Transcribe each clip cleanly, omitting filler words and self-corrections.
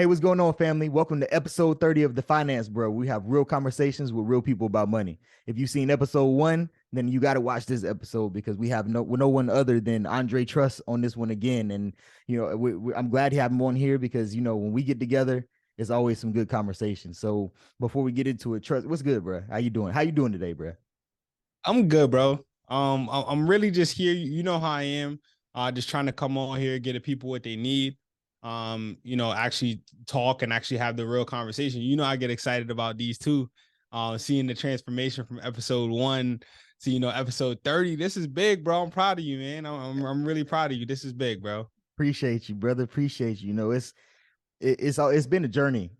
Hey, what's going on, family? Welcome to episode 30 of The Finance Bro. We have real conversations with real people about money. If you've seen episode 1, then you got to watch this episode because we have no one other than Andre Truss on this one again. And, I'm glad to have him on here because, when we get together, it's always some good conversation. So before we get into it, Truss, what's good, bro? How you doing? How you doing today, bro? I'm good, bro. I'm really just here. You know how I am. Just trying to come on here, get the people what they need. Actually talk and actually have the real conversation. I get excited about these too. Seeing the transformation from episode 1 to episode 30. This is big, bro. I'm proud of you, man. I'm really proud of you. This is big, bro. Appreciate you, brother. Appreciate you. It's been a journey,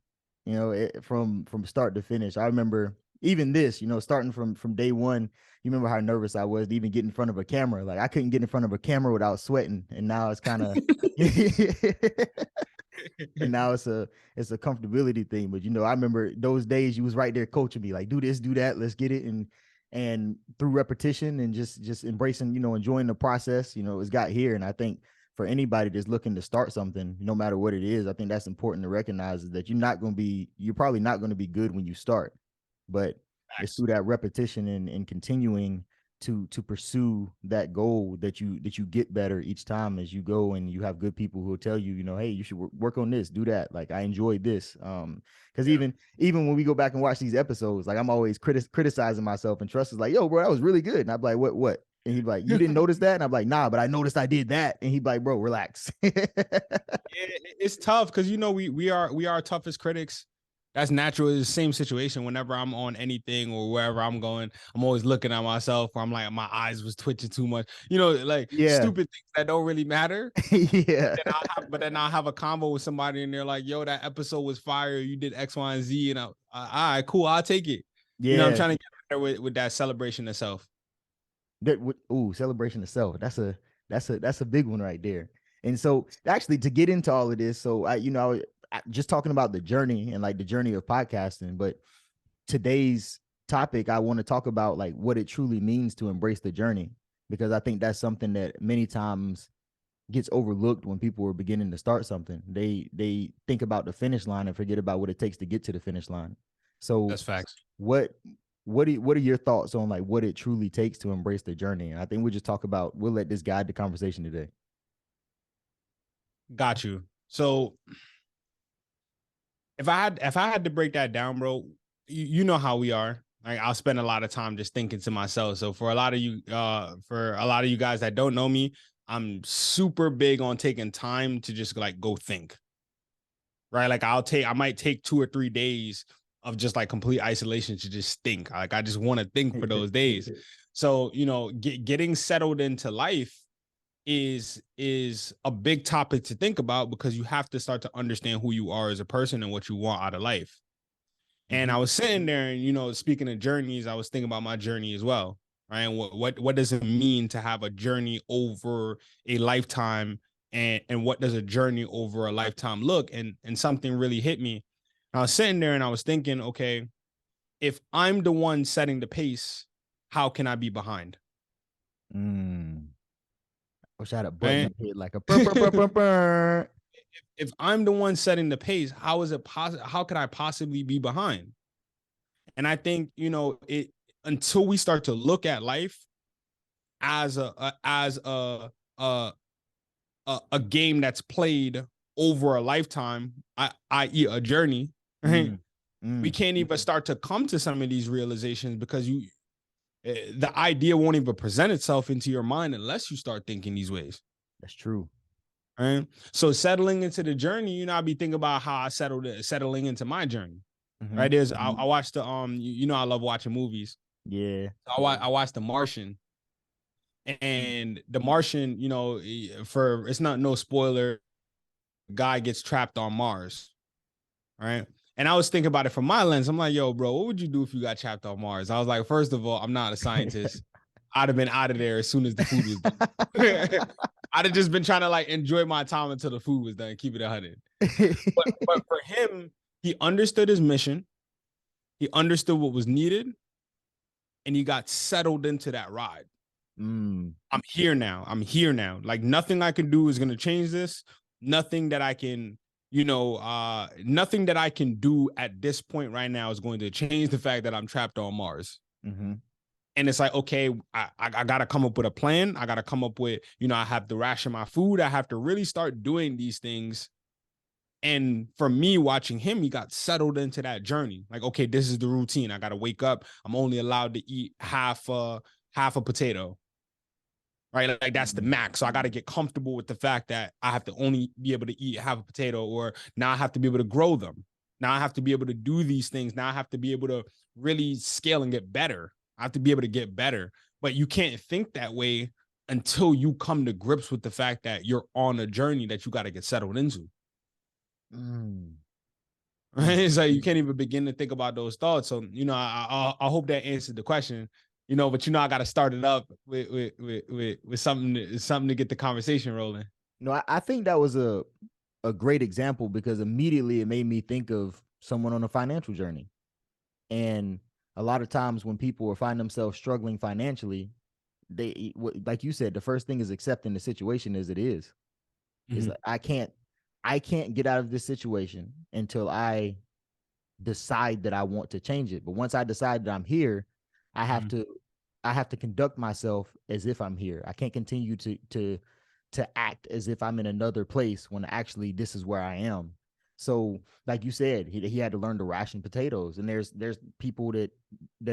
from start to finish. I remember even this, starting from day one. You remember how nervous I was to even get in front of a camera. Like I couldn't get in front of a camera without sweating, and now it's kind of, and now it's a comfortability thing. But I remember those days you was right there coaching me, like do this, do that, let's get it, and through repetition and just embracing, enjoying the process, it's got here. And I think for anybody that's looking to start something, no matter what it is, I think that's important to recognize is that you're probably not going to be good when you start, but it's through that repetition and continuing to pursue that goal that you get better each time as you go, and you have good people who will tell you, hey, you should work on this, do that. Like I enjoyed this. Because Yeah. even when we go back and watch these episodes, like I'm always criticizing myself, and Trust is like, yo, bro, that was really good. And I'm like, what? And he'd be like, you didn't notice that? And I'm like, nah, but I noticed I did that. And he'd be like, bro, relax. It's tough because we are toughest critics. That's natural. It's the same situation whenever I'm on anything or wherever I'm going. I'm always looking at myself where I'm like, my eyes was twitching too much. Like Yeah. stupid things that don't really matter. Yeah. But then I'll have a convo with somebody and they're like, yo, that episode was fire. You did X, Y, and Z. And all right, cool. I'll take it. I'm Yeah. trying to get better with that celebration itself. Celebration of self. That's a big one right there. And so actually to get into all of this, so just talking about the journey and like the journey of podcasting, but today's topic, I want to talk about like what it truly means to embrace the journey, because I think that's something that many times gets overlooked when people are beginning to start something. They think about the finish line and forget about what it takes to get to the finish line. So That's facts. what what are your thoughts on like what it truly takes to embrace the journey? And I think we'll let this guide the conversation today. Got you. So if I had to break that down, bro, you know how we are. Like I'll spend a lot of time just thinking to myself. So for a lot of you guys that don't know me, I'm super big on taking time to just like go think. Right. Like I might take 2 or 3 days of just like complete isolation to just think. Like I just want to think for those days. So, getting settled into life is a big topic to think about because you have to start to understand who you are as a person and what you want out of life. And I was sitting there and, speaking of journeys, I was thinking about my journey as well. Right. And what does it mean to have a journey over a lifetime? And what does a journey over a lifetime look? And something really hit me. I was sitting there and I was thinking, okay, if I'm the one setting the pace, how can I be behind? Mm. Wish I had a button Right. up here like a burr, burr, burr, burr, burr. If I'm the one setting the pace, how is it possible? How could I possibly be behind? And I think, it until we start to look at life as a game that's played over a lifetime, i.e. a journey, right? We can't even start to come to some of these realizations because the idea won't even present itself into your mind unless you start thinking these ways. That's true. Right. So settling into the journey, I'll be thinking about how I settling into my journey. Right. I watched I love watching movies. Yeah. So I watched The Martian. And The Martian, for it's not no spoiler, guy gets trapped on Mars. Right. And I was thinking about it from my lens. I'm like, yo, bro, what would you do if you got trapped on Mars? I was like, first of all, I'm not a scientist. I'd have been out of there as soon as the food was done. I'd have just been trying to like enjoy my time until the food was done, keep it 100. But for him, he understood his mission. He understood what was needed. And he got settled into that ride. I'm here now. I'm here now. Like nothing I can do is going to change this. Nothing that I can nothing that I can do at this point right now is going to change the fact that I'm trapped on Mars. Mm-hmm. And it's like, okay, I got to come up with a plan. I got to come up with, I have to ration my food. I have to really start doing these things. And for me, watching him, he got settled into that journey. Like, okay, this is the routine. I got to wake up. I'm only allowed to eat half a potato, right? Like that's the max. So I got to get comfortable with the fact that I have to only be able to eat half a potato, or now I have to be able to grow them. Now I have to be able to do these things. Now I have to be able to really scale and get better. I have to be able to get better. But you can't think that way until you come to grips with the fact that you're on a journey that you got to get settled into. Mm. Right? It's like you can't even begin to think about those thoughts. So, I hope that answered the question. But I got to start it up with something to get the conversation rolling. No, I think that was a great example, because immediately it made me think of someone on a financial journey. And a lot of times when people find themselves struggling financially, they, like you said, the first thing is accepting the situation as it is. Is Mm-hmm. like, I can't get out of this situation until I decide that I want to change it. But once I decide that I'm here, I have Mm-hmm. to conduct myself as if I'm here. I can't continue to act as if I'm in another place when actually this is where I am. So, like you said, he had to learn to ration potatoes. And there's people that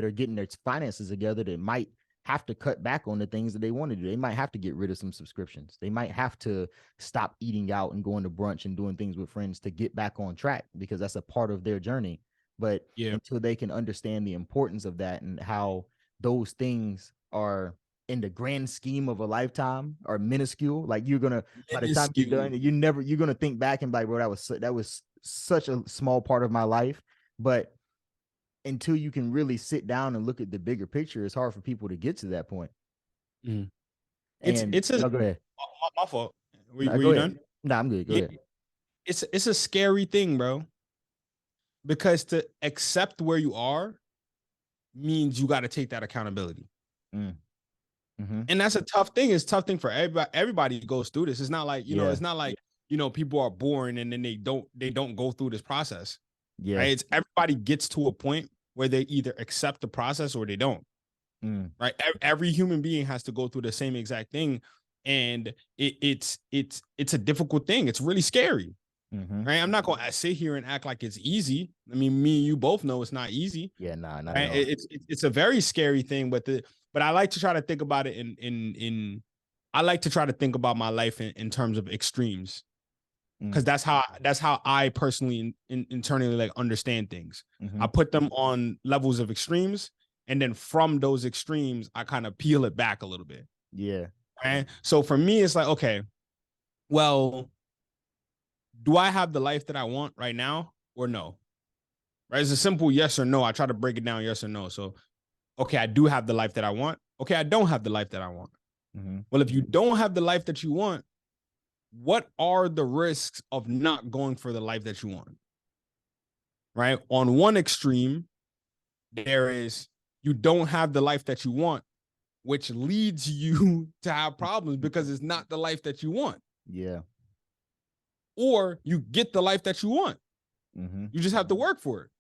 are getting their finances together that might have to cut back on the things that they want to do. They might have to get rid of some subscriptions. They might have to stop eating out and going to brunch and doing things with friends to get back on track, because that's a part of their journey. But Yeah. until they can understand the importance of that and how those things are in the grand scheme of a lifetime are minuscule, like you're gonna, by the time you're Minuscule. done, you're gonna think back and be like, bro, that was such a small part of my life. But until you can really sit down and look at the bigger picture, it's hard for people to get to that point. Mm. And It's a no, go ahead. my fault. No, Were go you ahead. done? No, I'm good. Go Yeah. ahead. It's a scary thing, bro. Because to accept where you are means you got to take that accountability. Mm. Mm-hmm. And that's a tough thing. It's a tough thing for everybody. Everybody goes through this. It's not like, Yeah. it's not like, people are born and then they don't go through this process. Yeah. Right. It's everybody gets to a point where they either accept the process or they don't. Mm. Right. Every human being has to go through the same exact thing. And it's a difficult thing. It's really scary. Mm-hmm. Right. I'm not going to sit here and act like it's easy. I mean, me and you both know it's not easy. Yeah, nah, not at Right. all. It's a very scary thing, but I like to try to think about it I like to try to think about my life in terms of extremes, because Mm. that's how I personally internally like understand things. Mm-hmm. I put them on levels of extremes, and then from those extremes, I kind of peel it back a little bit. Yeah. Right. So for me, it's like, okay, well, do I have the life that I want right now or no? Right. It's a simple yes or no. I try to break it down yes or no. So, okay, I do have the life that I want. Okay, I don't have the life that I want. Mm-hmm. Well, if you don't have the life that you want, what are the risks of not going for the life that you want? Right. On one extreme, there is you don't have the life that you want, which leads you to have problems because it's not the life that you want. Yeah. Or you get the life that you want. Mm-hmm. You just have to work for it.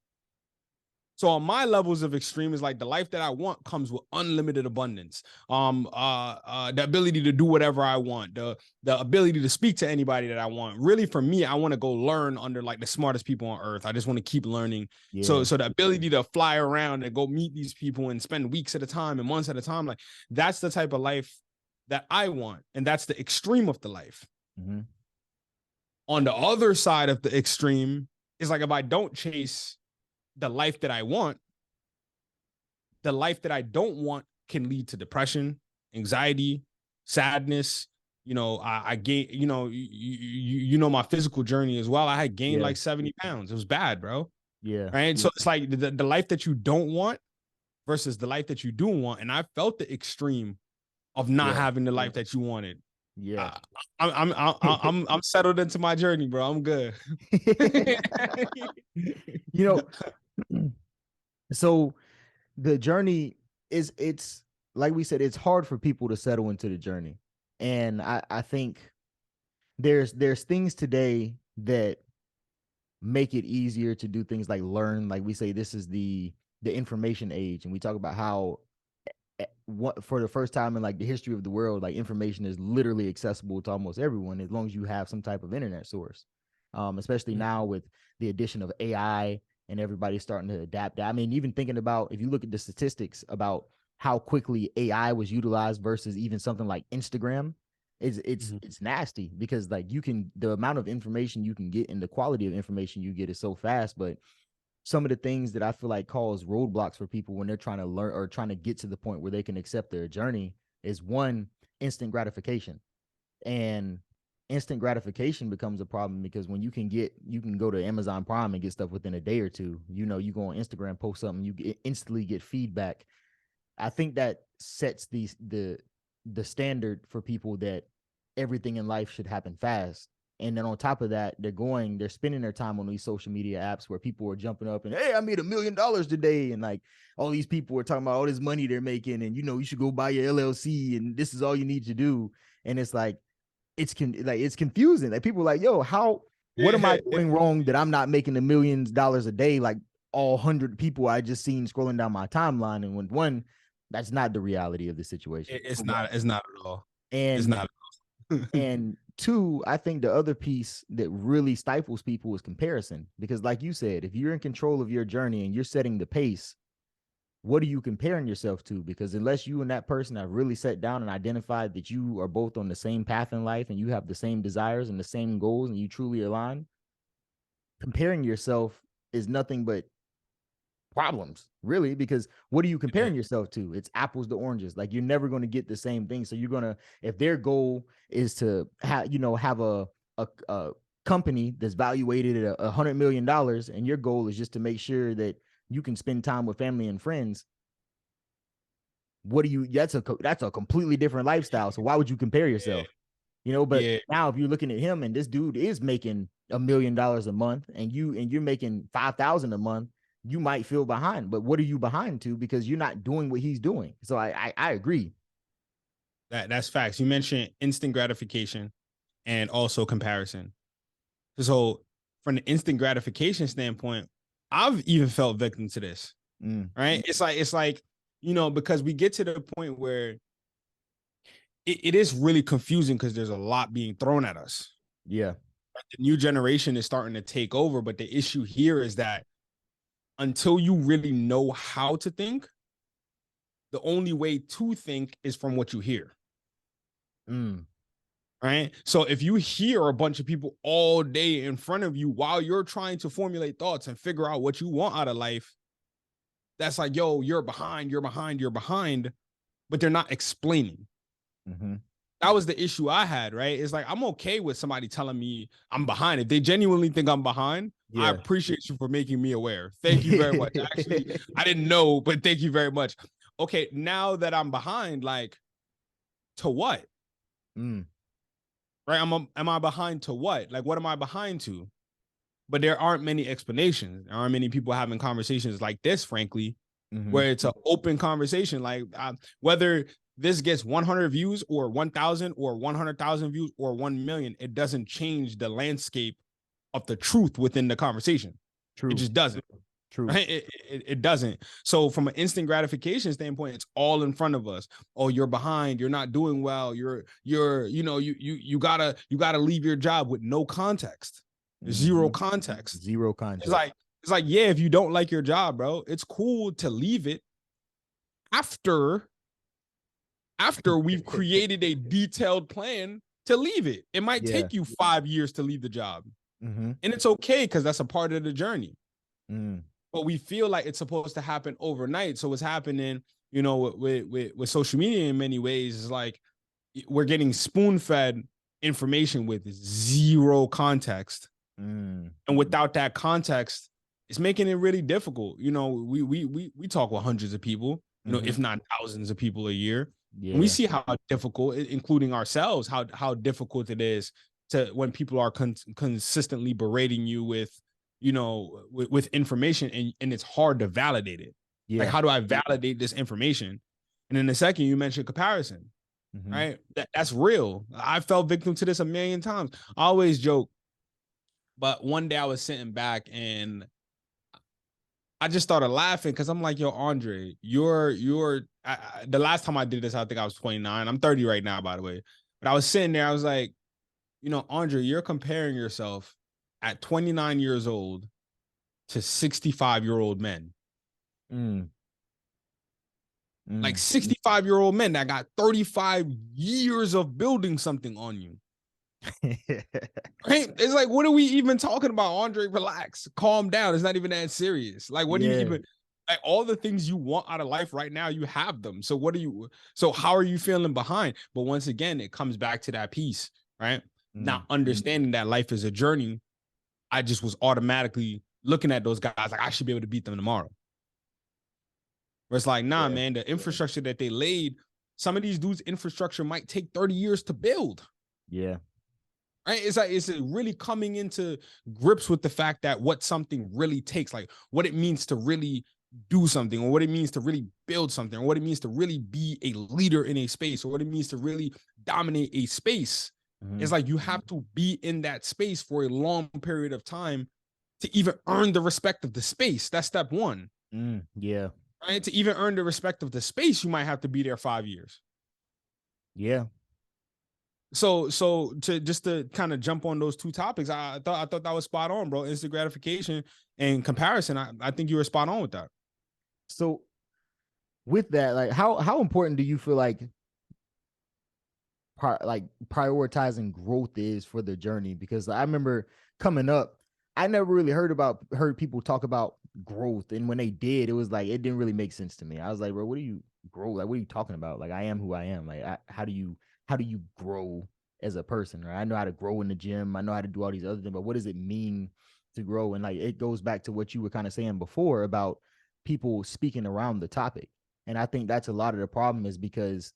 So on my levels of extreme is like the life that I want comes with unlimited abundance. The ability to do whatever I want, the ability to speak to anybody that I want. Really, for me, I want to go learn under like the smartest people on earth. I just want to keep learning. Yeah. So the ability to fly around and go meet these people and spend weeks at a time and months at a time, like that's the type of life that I want, and that's the extreme of the life. Mm-hmm. On the other side of the extreme is like if I don't chase the life that I want, the life that I don't want can lead to depression, anxiety, sadness. I gained, my physical journey as well. I had gained Yeah. like 70 pounds. It was bad, bro. Yeah. Right. So it's like the life that you don't want versus the life that you do want. And I felt the extreme of not Yeah. having the life that you wanted. Yeah. I'm settled into my journey, bro. I'm good. You know, so the journey it's like we said, it's hard for people to settle into the journey. And I think there's things today that make it easier to do things like learn. Like we say, this is the information age, and we talk about how what for the first time in like the history of the world, like information is literally accessible to almost everyone as long as you have some type of internet source. Especially now with the addition of AI and everybody's starting to adapt. I mean, even thinking about if you look at the statistics about how quickly AI was utilized versus even something like Instagram, it's nasty because like you can the amount of information you can get and the quality of information you get is so fast, but some of the things that I feel like cause roadblocks for people when they're trying to learn or trying to get to the point where they can accept their journey is one, instant gratification. And instant gratification becomes a problem because when you can go to Amazon Prime and get stuff within a day or two. You know, you go on Instagram, post something, instantly get feedback. I think that sets the standard for people that everything in life should happen fast. And then on top of that, they're spending their time on these social media apps where people are jumping up and, hey, I made $1,000,000 today. And like all these people are talking about all this money they're making. And, you should go buy your LLC and this is all you need to do. And it's like, it's confusing. Like people are like, yo, what am I doing wrong that I'm not making $1,000,000 a day? Like all 100 people I just seen scrolling down my timeline. And when one, that's not the reality of the situation. It's not. It's not at all. It's And not. and two, I think the other piece that really stifles people is comparison. Because, like you said, if you're in control of your journey and you're setting the pace, what are you comparing yourself to? Because unless you and that person have really sat down and identified that you are both on the same path in life and you have the same desires and the same goals and you truly align, comparing yourself is nothing but problems, really, because what are you comparing yourself to? It's apples to oranges. Like you're never going to get the same thing. So you're going to, if their goal is to have a company that's valuated at $100 million and your goal is just to make sure that you can spend time with family and friends, that's a completely different lifestyle. So why would you compare yourself? But now if you're looking at him and this dude is making $1,000,000 a month and you're making 5,000 a month, you might feel behind. But what are you behind to? Because you're not doing what he's doing. So I agree. That's facts. You mentioned instant gratification and also comparison. So from the instant gratification standpoint, I've even felt victim to this. Right? It's like because we get to the point where it is really confusing because there's a lot being thrown at us. Yeah. The new generation is starting to take over, but the issue here is that until you really know how to think, the only way to think is from what you hear. Right? So if you hear a bunch of people all day in front of you while you're trying to formulate thoughts and figure out what you want out of life, that's like, yo, you're behind, but they're not explaining. That was the issue I had, right? It's like, I'm okay with somebody telling me I'm behind. If they genuinely think I'm behind, I appreciate you for making me aware. Thank you very much. Actually, I didn't know, but thank you very much. Okay, now that I'm behind, like, to what? Right? Am I behind to what? Like, what am I behind to? But there aren't many explanations. There aren't many people having conversations like this, frankly, where it's an open conversation. Like, whether this gets 100 views or 1,000 or 100,000 views or 1,000,000, it doesn't change the landscape of the truth within the conversation. True. It just doesn't. True. Right? It doesn't. So from an instant gratification standpoint, it's all in front of us. Oh, you're behind. You're not doing well. You gotta leave your job with no context. Zero context. Zero context. It's like, yeah, if you don't like your job, bro, it's cool to leave it after we've created a detailed plan to leave it. It might take you 5 years to leave the job. And it's okay because that's a part of the journey. But we feel like it's supposed to happen overnight. So what's happening, with social media in many ways is like we're getting spoon-fed information with zero context. And without that context, it's making it really difficult. We talk with hundreds of people, if not thousands of people a year. And we see how difficult, including ourselves, how difficult it is to when people are consistently berating you with information and it's hard to validate it. Like, how do I validate this information? And then the second, you mentioned comparison, right? That's real. I fell victim to this 1,000,000 times. I always joke, But one day I was sitting back and I just started laughing because I'm like, yo, Andre, the last time I did this, I think I was 29. I'm 30 right now, by the way. But I was sitting there, I was like, Andre, you're comparing yourself at 29 years old to 65-year-old men. Mm. Like Mm. 65-year-old men that got 35 years of building something on you. Right? It's like, what are we even talking about, Andre? Relax, calm down. It's not even that serious. Like, what do you even, like, all the things you want out of life right now, you have them. So how are you feeling behind? But once again, it comes back to that piece, right? Not understanding that life is a journey. I just was automatically looking at those guys like I should be able to beat them tomorrow. Where it's like, nah, man, the infrastructure that they laid, some of these dudes' infrastructure might take 30 years to build. Yeah. Right? It's like, it's really coming into grips with the fact that what something really takes, like what it means to really do something, or what it means to really build something, or what it means to really be a leader in a space, or what it means to really dominate a space. It's like you have to be in that space for a long period of time to even earn the respect of the space. That's step one. Yeah. Right? To even earn the respect of the space, you might have to be there 5 years. Yeah. So to kind of jump on those two topics, I thought that was spot on, bro. Instant gratification and comparison. I think you were spot on with that. So with that, like how important do you feel like prioritizing growth is for the journey? Because I remember coming up, I never really heard people talk about growth, and when they did, it was like it didn't really make sense to me. I was like, bro, what do you grow? Like, what are you talking about? Like, I am who I am. Like, how do you grow as a person? Right? I know how to grow in the gym. I know how to do all these other things, but what does it mean to grow? And like, it goes back to what you were kind of saying before about people speaking around the topic. And I think that's a lot of the problem, is because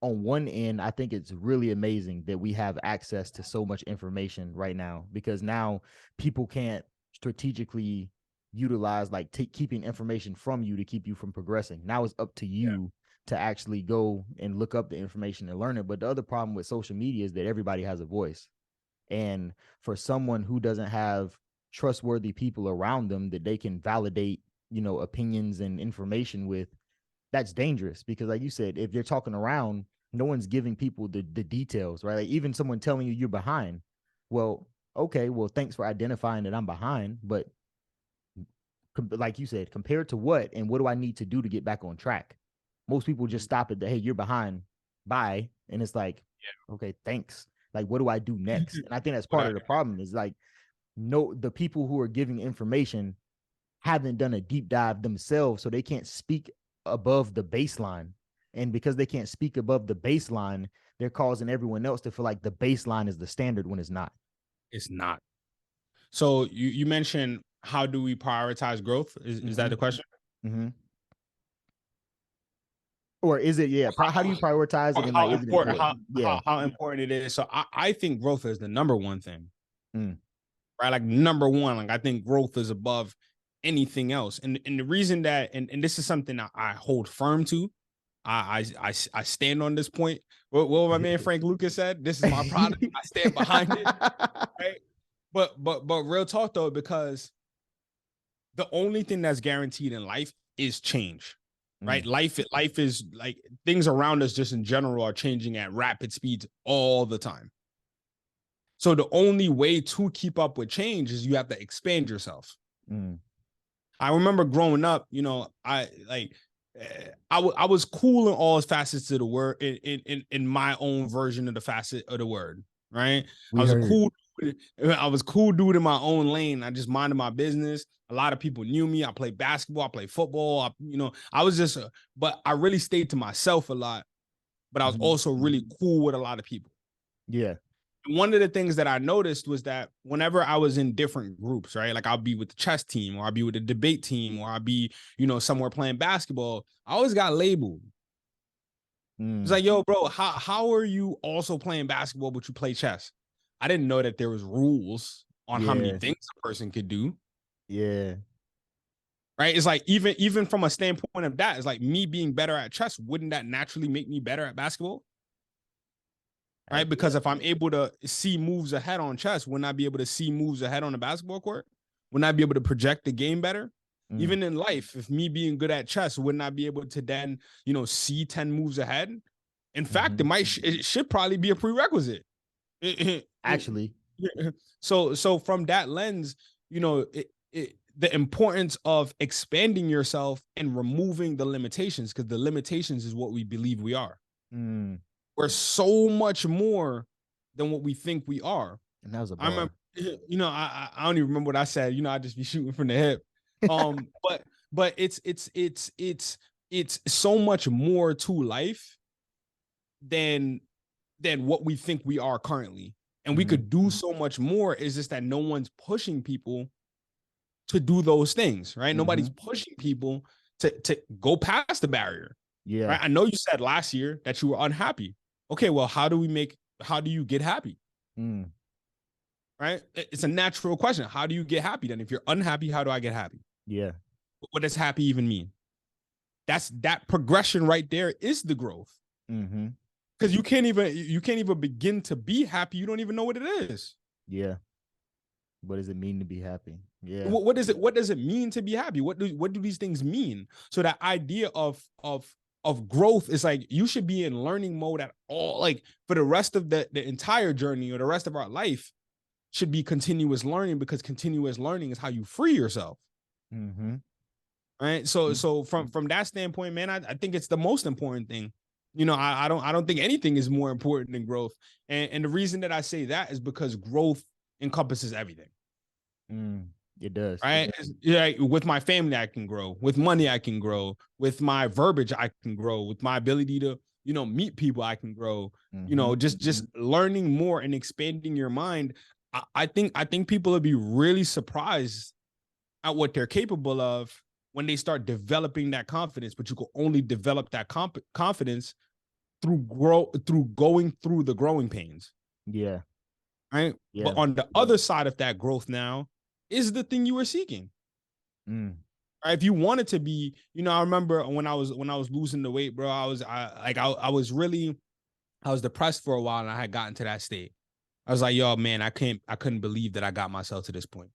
on one end, I think it's really amazing that we have access to so much information right now, because now people can't strategically utilize like keeping information from you to keep you from progressing. Now it's up to you to actually go and look up the information and learn it. But the other problem with social media is that everybody has a voice. And for someone who doesn't have trustworthy people around them that they can validate, opinions and information with, that's dangerous, because like you said, if you're talking around, no one's giving people the details, right? Like even someone telling you you're behind. Well, okay, well, thanks for identifying that I'm behind, but like you said, compared to what, and what do I need to do to get back on track? Most people just stop at the, hey, you're behind, bye. And it's like, okay, thanks. Like, what do I do next? And I think that's part of the problem, is like, no, the people who are giving information haven't done a deep dive themselves, so they can't speak above the baseline. And because they can't speak above the baseline, they're causing everyone else to feel like the baseline is the standard when it's not. It's not. So you mentioned, how do we prioritize growth? Is that the question? Or is it, how do you prioritize it? And like, is it important? How important it is. So I think growth is the number one thing. Right? Like number one, like I think growth is above anything else. And the reason that, and this is something I hold firm to, I stand on this point. What my man Frank Lucas said, this is my product. I stand behind it. Right? But real talk though, because the only thing that's guaranteed in life is change. Right? Life is like, things around us just in general are changing at rapid speeds all the time. So the only way to keep up with change is you have to expand yourself. I remember growing up, I was cool in all facets of the word, in my own version of the facet of the word, right? I was a cool dude in my own lane. I just minded my business. A lot of people knew me. I played basketball, I played football. I was just, but I really stayed to myself a lot. But I was also really cool with a lot of people. Yeah. One of the things that I noticed was that whenever I was in different groups, right? Like I'll be with the chess team, or I'll be with the debate team, or I'll be, somewhere playing basketball, I always got labeled. It's like, yo, bro, how are you also playing basketball, but you play chess? I didn't know that there was rules on how many things a person could do. Yeah. Right? It's like, even from a standpoint of that, it's like, me being better at chess, wouldn't that naturally make me better at basketball? right? Because if I'm able to see moves ahead on chess, wouldn't I be able to see moves ahead on the basketball court? Wouldn't I be able to project the game better? Even in life, if me being good at chess, wouldn't I be able to then, see 10 moves ahead? In fact, it should probably be a prerequisite. Actually. So from that lens, the importance of expanding yourself and removing the limitations, because the limitations is what we believe we are. We're so much more than what we think we are. And that was a bar. I remember, I don't even remember what I said. I just be shooting from the hip. But it's so much more to life than what we think we are currently. And we could do so much more. It's just that no one's pushing people to do those things, right? Nobody's pushing people to go past the barrier. Yeah. Right? I know you said last year that you were unhappy. Okay, well, how do you get happy? Right? It's a natural question. How do you get happy then? If you're unhappy, how do I get happy? Yeah. What does happy even mean? That progression right there is the growth. Because you can't even begin to be happy. You don't even know what it is. Yeah. What does it mean to be happy? Yeah. What does it mean to be happy? What do these things mean? So that idea of growth is like, you should be in learning mode at all, like for the rest of the entire journey or the rest of our life should be continuous learning, because continuous learning is how you free yourself. Right. So from that standpoint, man, I think it's the most important thing. I don't think anything is more important than growth. And the reason that I say that is because growth encompasses everything. It does. Right. Yeah. With my family, I can grow. With money, I can grow. With my verbiage, I can grow. With my ability to, meet people, I can grow. Just learning more and expanding your mind. I think people will be really surprised at what they're capable of when they start developing that confidence. But you can only develop that confidence through going through the growing pains. Yeah. Right. Yeah. But on the other side of that growth now is the thing you were seeking. Right? If you wanted to be, I remember when I was losing the weight, bro, I was depressed for a while, and I had gotten to that state. I was like, yo, man, I couldn't believe that I got myself to this point.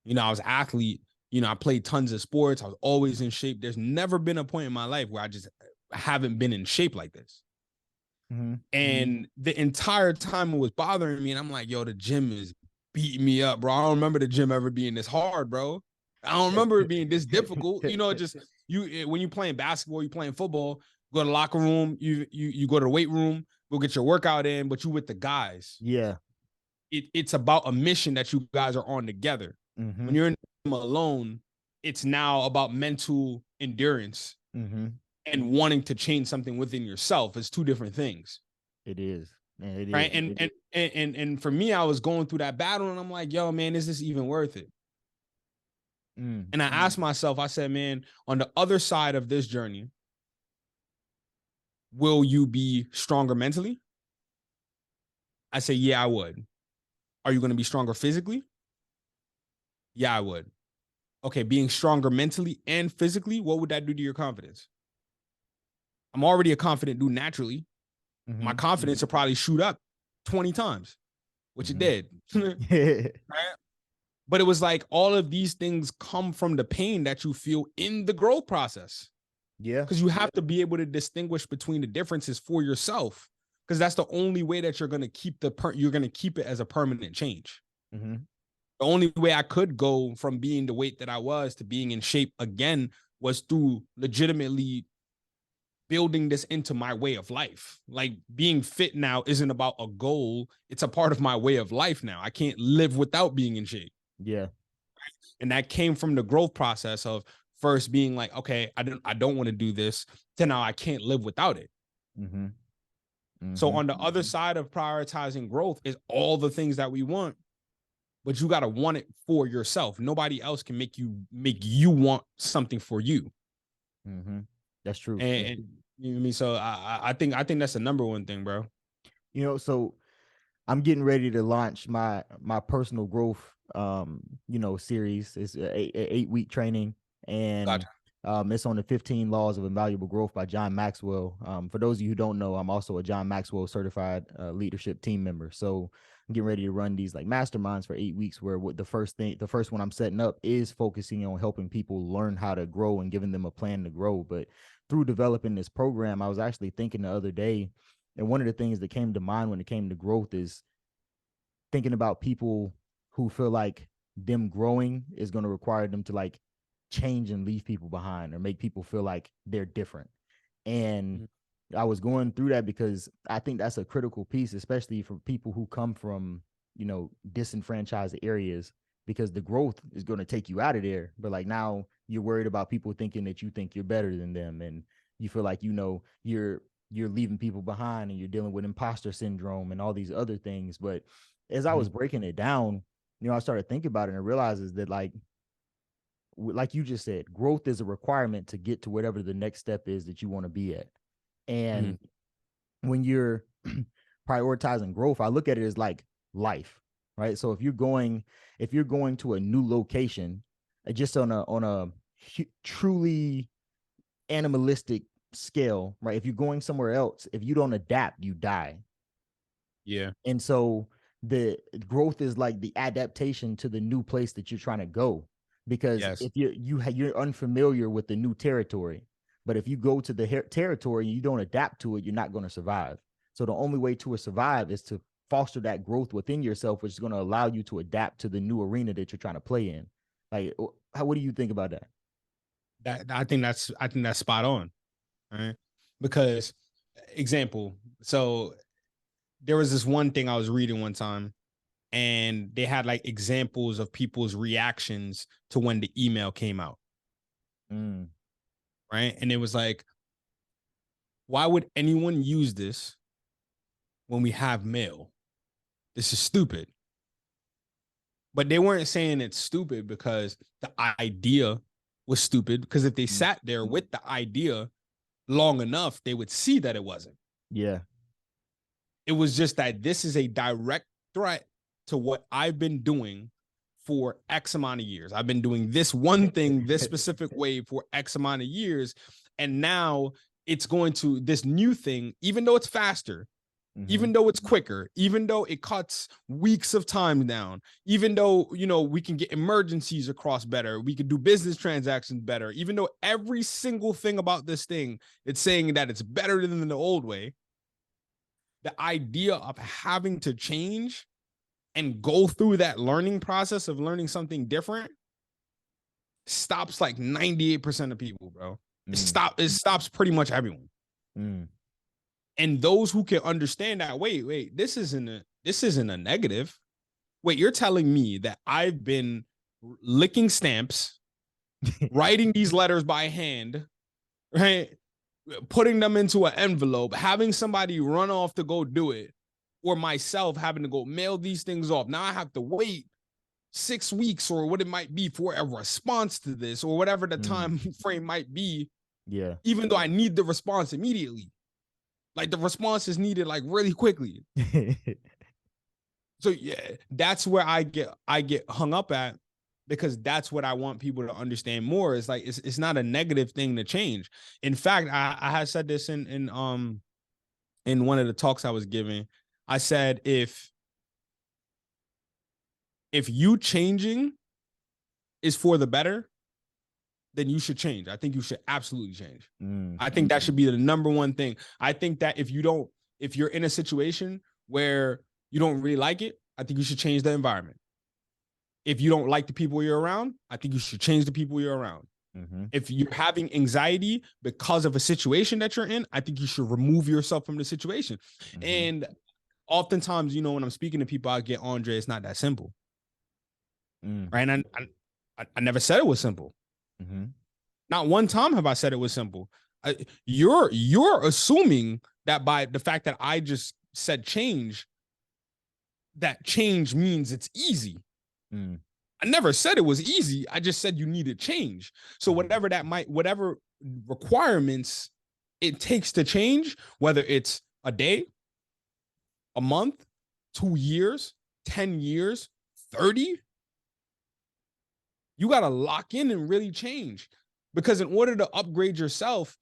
I was an athlete, I played tons of sports. I was always in shape. There's never been a point in my life where I just haven't been in shape like this. And the entire time it was bothering me, and I'm like, yo, the gym is beating me up, bro. I don't remember the gym ever being this hard, bro. I don't remember it being this difficult. Just when you're playing basketball, you're playing football, go to the locker room, you go to the weight room, go get your workout in, but you with the guys. Yeah. It's about a mission that you guys are on together. When you're in the gym alone, it's now about mental endurance and wanting to change something within yourself. It's two different things. It is. Man, it right. is. And for me, I was going through that battle, and I'm like, yo, man, is this even worth it? And I asked myself, I said, man, on the other side of this journey, will you be stronger mentally? I say, yeah, I would. Are you going to be stronger physically? Yeah, I would. Okay, being stronger mentally and physically, what would that do to your confidence? I'm already a confident dude naturally. My confidence will probably shoot up 20 times, which it did. Right? But it was like all of these things come from the pain that you feel in the growth process. Yeah. Because you have to be able to distinguish between the differences for yourself. Because that's the only way that you're going to keep it as a permanent change. The only way I could go from being the weight that I was to being in shape again was through legitimately building this into my way of life. Like, being fit now isn't about a goal. It's a part of my way of life now. I can't live without being in shape. Yeah. And that came from the growth process of first being like, okay, I don't want to do this. To now I can't live without it. So on the other side of prioritizing growth is all the things that we want, but you got to want it for yourself. Nobody else can make you want something for you. That's true. And you know what I mean? So I think that's the number one thing, bro. So I'm getting ready to launch my personal growth series. It's a 8-week training, and Gotcha. It's on the 15 Laws of Invaluable Growth by John Maxwell. For those of you who don't know, I'm also a John Maxwell certified leadership team member. So I'm getting ready to run these like masterminds for 8 weeks, where what the first one I'm setting up is focusing on helping people learn how to grow and giving them a plan to grow. But through developing this program, I was actually thinking the other day, and one of the things that came to mind when it came to growth is thinking about people who feel like them growing is going to require them to like change and leave people behind or make people feel like they're different. And I was going through that because I think that's a critical piece, especially for people who come from, disenfranchised areas, because the growth is going to take you out of there. But like now you're worried about people thinking that you think you're better than them, and you feel like, you're leaving people behind, and you're dealing with imposter syndrome and all these other things. But as I was breaking it down, I started thinking about it and realizes that like you just said, growth is a requirement to get to whatever the next step is that you want to be at. And when you're prioritizing growth, I look at it as like life, right? So if you're going to a new location, just on a truly animalistic scale, right? If you're going somewhere else, if you don't adapt, you die. Yeah. And so the growth is like the adaptation to the new place that you're trying to go. Because Yes. if you're unfamiliar with the new territory, but if you go to the territory and you don't adapt to it, you're not going to survive. So the only way to survive is to foster that growth within yourself, which is going to allow you to adapt to the new arena that you're trying to play in. Like, what do you think about that? I think that's spot on. Right. Because example, so there was this one thing I was reading one time, and they had like examples of people's reactions to when the email came out. Right. And it was like, why would anyone use this when we have mail? This is stupid. But they weren't saying it's stupid because the idea was stupid. Because if they sat there with the idea long enough, they would see that it wasn't. Yeah. It was just that this is a direct threat to what I've been doing for X amount of years. I've been doing this one thing this specific way for X amount of years. And now it's going to this new thing, even though it's faster, even though it's quicker, even though it cuts weeks of time down, even though, we can get emergencies across better, we can do business transactions better, even though every single thing about this thing, it's saying that it's better than the old way. The idea of having to change and go through that learning process of learning something different stops like 98% of people, bro. It stops pretty much everyone. And those who can understand that, wait, this isn't a negative. Wait, you're telling me that I've been licking stamps, writing these letters by hand, right? Putting them into an envelope, having somebody run off to go do it, or myself having to go mail these things off. Now I have to wait 6 weeks or what it might be for a response to this, or whatever the time frame might be. Yeah. Even though I need the response immediately. Like the response is needed like really quickly. So yeah, that's where I get hung up at, because that's what I want people to understand more. Is like it's not a negative thing to change. In fact, I had said this in one of the talks I was giving. I said if you changing is for the better, then you should change. I think you should absolutely change. I think that should be the number one thing. I think that if you're in a situation where you don't really like it, I think you should change the environment. If you don't like the people you're around, I think you should change the people you're around. If you're having anxiety because of a situation that you're in, I think you should remove yourself from the situation. And oftentimes, when I'm speaking to people, I get, Andre, it's not that simple. Right. And I never said it was simple. Not one time have I said it was simple. You're assuming that by the fact that I just said change, that change means it's easy. I never said it was easy. I just said you needed change. So whatever requirements it takes to change, whether it's a day, a month, 2 years, 10 years, 30, you got to lock in and really change. Because in order to upgrade yourself,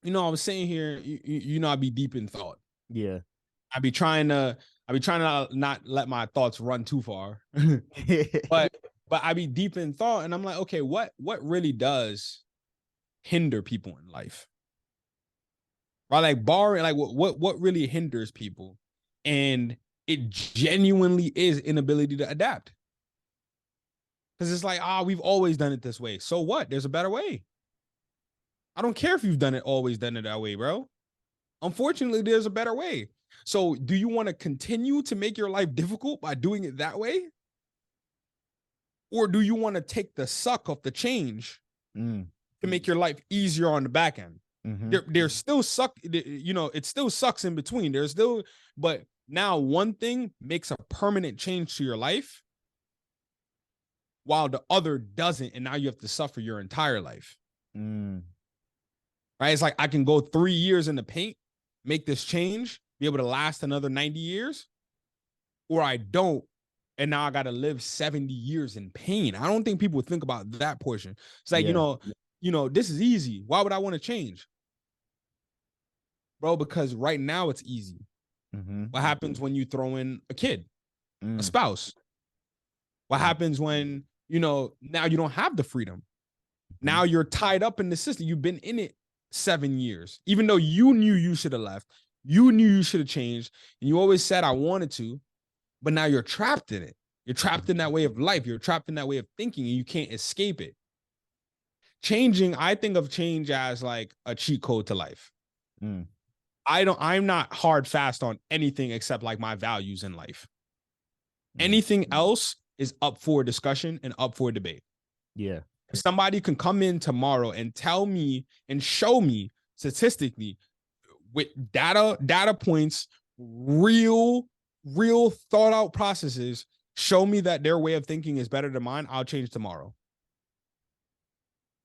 I was saying here, I'd be deep in thought. Yeah. I'd be trying to not let my thoughts run too far. but I'd be deep in thought, and I'm like, okay, what really does hinder people in life? Right? Like barring, like what really hinders people? And it genuinely is inability to adapt. Because it's like, we've always done it this way. So what? There's a better way. I don't care if you've always done it that way, bro. Unfortunately, there's a better way. So do you want to continue to make your life difficult by doing it that way? Or do you want to take the suck of the change to make your life easier on the back end? There's still suck, it still sucks in between. There's still, but now one thing makes a permanent change to your life while the other doesn't. And now you have to suffer your entire life. Right? It's like I can go 3 years in the paint, make this change, be able to last another 90 years, or I don't. And now I got to live 70 years in pain. I don't think people think about that portion. It's like, this is easy. Why would I want to change? Bro, because right now it's easy. What happens when you throw in a kid, a spouse? What happens when, now you don't have the freedom? Now you're tied up in the system. You've been in it 7 years, even though you knew you should have left. You knew you should have changed. And you always said, I wanted to, but now you're trapped in it. You're trapped in that way of life. You're trapped in that way of thinking, and you can't escape it. Changing, I think of change as like a cheat code to life. I'm not hard fast on anything except like my values in life. Anything else is up for discussion and up for debate. Yeah. If somebody can come in tomorrow and tell me and show me statistically with data points, real thought out processes, show me that their way of thinking is better than mine, I'll change tomorrow.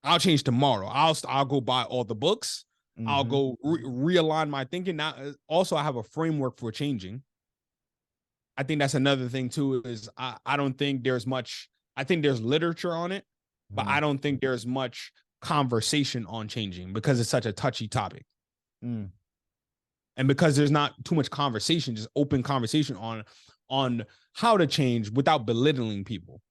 I'll go buy all the books. I'll go realign my thinking. Now, also, I have a framework for changing. I think that's another thing too, is I don't think there's much, I think there's literature on it, but I don't think there's much conversation on changing because it's such a touchy topic. And because there's not too much conversation, just open conversation on how to change without belittling people.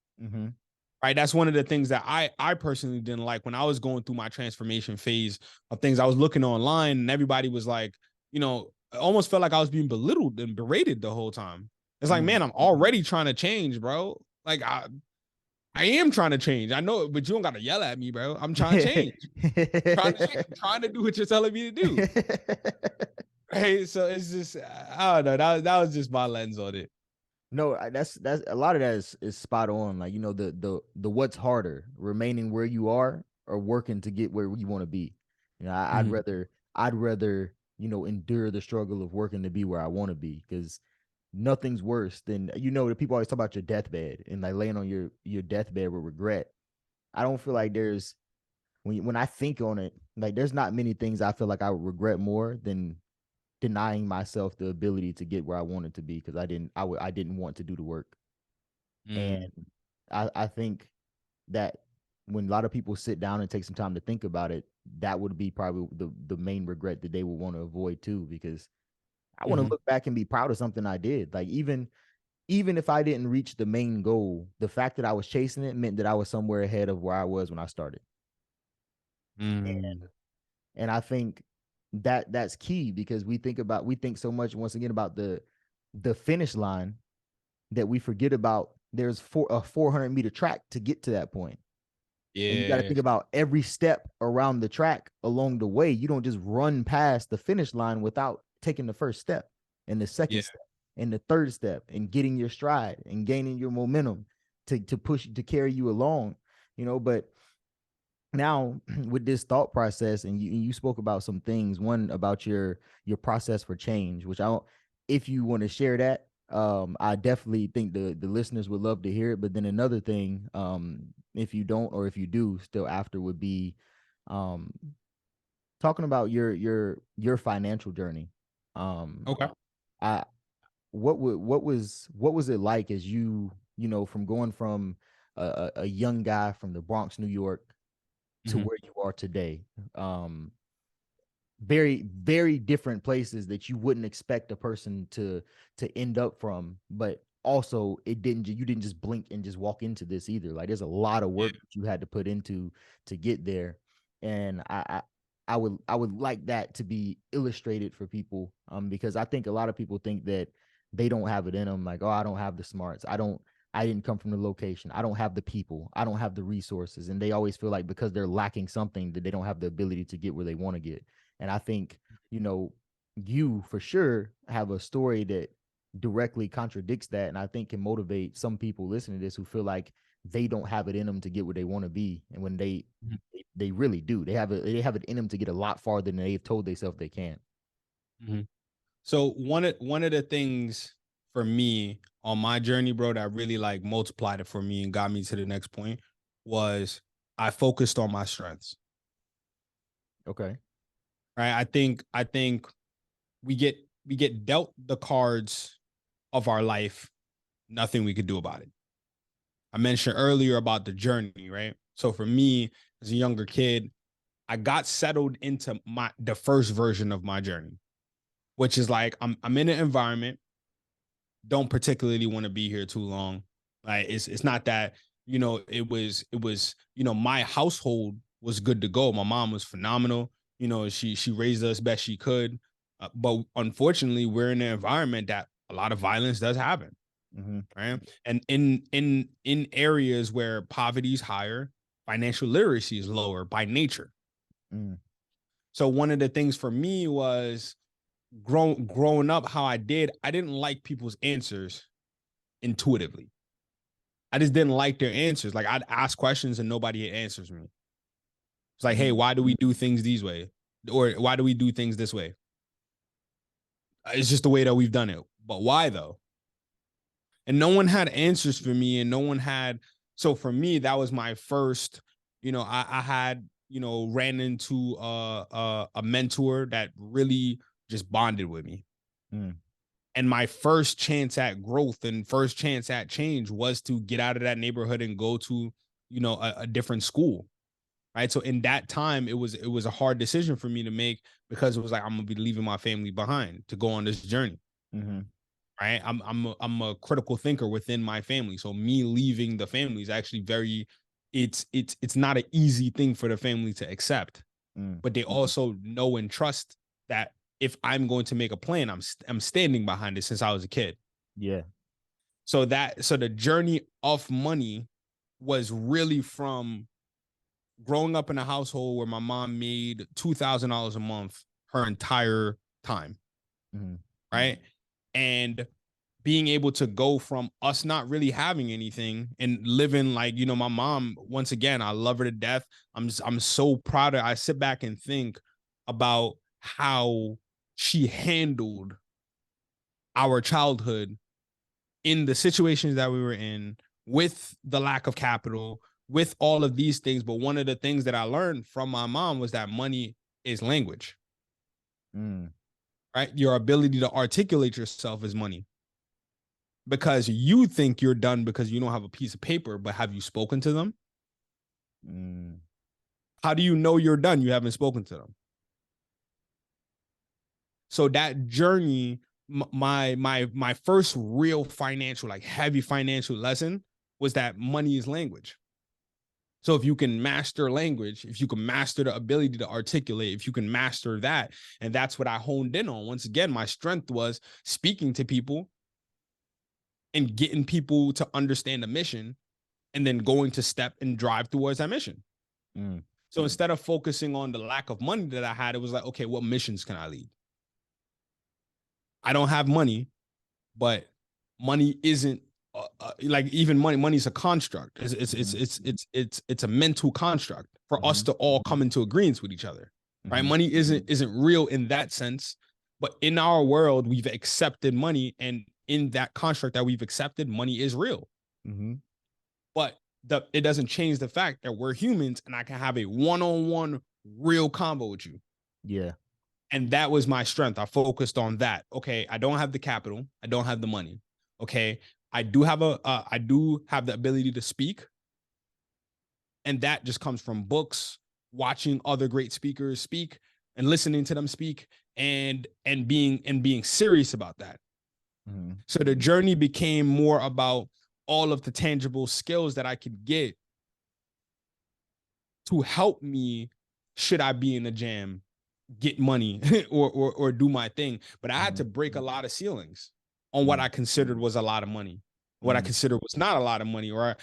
Right. That's one of the things that I personally didn't like when I was going through my transformation phase of things. I was looking online and everybody was like, it almost felt like I was being belittled and berated the whole time. It's like, man, I'm already trying to change, bro. Like I am trying to change. I know, but you don't got to yell at me, bro. I'm trying to change. I'm trying to do what you're telling me to do. Hey, so it's just, I don't know. That was just my lens on it. No, that's a lot of that is spot on. Like, the what's harder, remaining where you are or working to get where you want to be. I'd rather, endure the struggle of working to be where I want to be, because nothing's worse than, the people always talk about your deathbed and like laying on your deathbed with regret. I don't feel like there's, when I think on it, like there's not many things I feel like I would regret more than denying myself the ability to get where I wanted to be, because I didn't want to do the work. And I think that when a lot of people sit down and take some time to think about it, that would be probably the main regret that they would want to avoid too, because I want to look back and be proud of something I did. Like even if I didn't reach the main goal, the fact that I was chasing it meant that I was somewhere ahead of where I was when I started. And I think that's key, because we think so much once again about the finish line that we forget about there's a 400-meter track to get to that point. And you got to think about every step around the track along the way. You don't just run past the finish line without taking the first step and the second step and the third step and getting your stride and gaining your momentum to push, to carry you along, but now with this thought process, and you spoke about some things, one about your process for change, which if you want to share that, I definitely think the listeners would love to hear it. But then another thing, if you don't, or if you do still after, would be talking about your financial journey. Okay. What was it like as from going from a young guy from the Bronx, New York, to Mhm. where you are today. Um, very, very different places that you wouldn't expect a person to end up from, but also you didn't just blink and just walk into this either. Like there's a lot of Yeah. work that you had to put into to get there. And I would like that to be illustrated for people, because I think a lot of people think that they don't have it in them. Like, oh, I don't have the smarts, I didn't come from the location, I don't have the people, I don't have the resources, and they always feel like because they're lacking something that they don't have the ability to get where they want to get. And I think, you know, you for sure have a story that directly contradicts that. And I think can motivate some people listening to this who feel like they don't have it in them to get where they want to be. And when Mhm. they really do, they have it in them to get a lot farther than they've told themselves they can. Mhm. So one of the things for me on my journey, bro, that really like multiplied it for me and got me to the next point was I focused on my strengths. Okay. Right. I think we get we get dealt the cards of our life, nothing we could do about it. I mentioned earlier about the journey, right? So for me, as a younger kid, I got settled into the first version of my journey, which is like I'm in an environment, don't particularly want to be here too long. Like it's not that, it was my household was good to go. My mom was phenomenal. She raised us best she could. But unfortunately, we're in an environment that a lot of violence does happen, Mm-hmm. right? And in areas where poverty is higher, financial literacy is lower by nature. Mm. So one of the things for me was growing up how I did, I didn't like people's answers intuitively. I just didn't like their answers. Like I'd ask questions and nobody answers me. It's like, hey, Mm. why do we do things these way? Or why do we do things this way? It's just the way that we've done it. But why though? And no one had answers for me, and no one had. So for me, that was my first. I had ran into a mentor that really just bonded with me. Mm. And my first chance at growth and first chance at change was to get out of that neighborhood and go to a different school, right? So in that time it was a hard decision for me to make, because it was like I'm gonna be leaving my family behind to go on this journey, Mm-hmm. right? I'm a critical thinker within my family, so me leaving the family is actually very, it's not an easy thing for the family to accept, Mm. but they also know and trust that if I'm going to make a plan, I'm standing behind it since I was a kid. Yeah. So the journey of money was really from growing up in a household where my mom made $2,000 a month her entire time, Mm-hmm. right? And being able to go from us not really having anything and living like, my mom, once again, I love her to death. I'm so proud of her. I sit back and think about how she handled our childhood in the situations that we were in, with the lack of capital, with all of these things. But one of the things that I learned from my mom was that money is language, Mm. right? Your ability to articulate yourself is money, because you think you're done because you don't have a piece of paper, but have you spoken to them? Mm. How do you know you're done? You haven't spoken to them. So that journey, my first real financial, like heavy financial lesson was that money is language. So if you can master language, if you can master the ability to articulate, if you can master that, and that's what I honed in on. Once again, my strength was speaking to people and getting people to understand the mission, and then going to step and drive towards that mission. Mm. So instead of focusing on the lack of money that I had, it was like, okay, what missions can I lead? I don't have money, but money isn't like, even money's a construct. Mm-hmm. It's a mental construct for us Mm-hmm. to all come into agreement with each other, right? Mm-hmm. Money isn't real in that sense, but in our world we've accepted money, and in that construct that we've accepted, money is real. Mm-hmm. But it doesn't change the fact that we're humans, and I can have a one-on-one real convo with you. Yeah. And that was my strength. I focused on that. Okay, I don't have the capital, I don't have the money. Okay, I do have I do have the ability to speak, and that just comes from books, watching other great speakers speak and listening to them speak and being serious about that. Mm-hmm. So the journey became more about all of the tangible skills that I could get to help me should I be in a jam, get money or do my thing. But I had to break a lot of ceilings on what I considered was a lot of money, what I considered was not a lot of money, or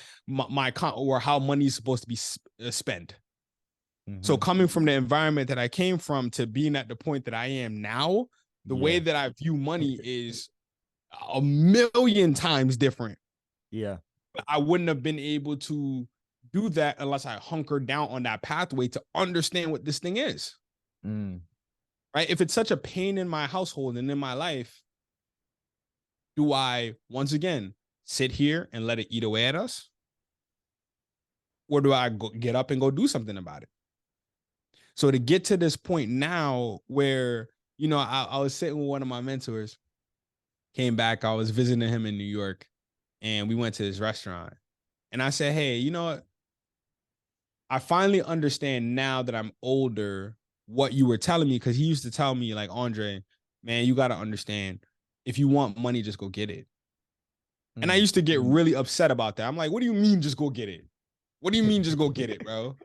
or how money is supposed to be spent. So coming from the environment that I came from to being at the point that I am now, the way that I view money is a million times different. Yeah. I wouldn't have been able to do that unless I hunkered down on that pathway to understand what this thing is. Right? If it's such a pain in my household and in my life, do I, once again, sit here and let it eat away at us? Or do I get up and go do something about it? So to get to this point now where, you know, I was sitting with one of my mentors, came back, I was visiting him in New York, and we went to this restaurant. And I said, hey, you know what? I finally understand now that I'm older what you were telling me, because he used to tell me, like, Andre, man, you got to understand, if you want money, just go get it. And I used to get really upset about that. I'm like, what do you mean just go get it? What do you mean just go get it, bro?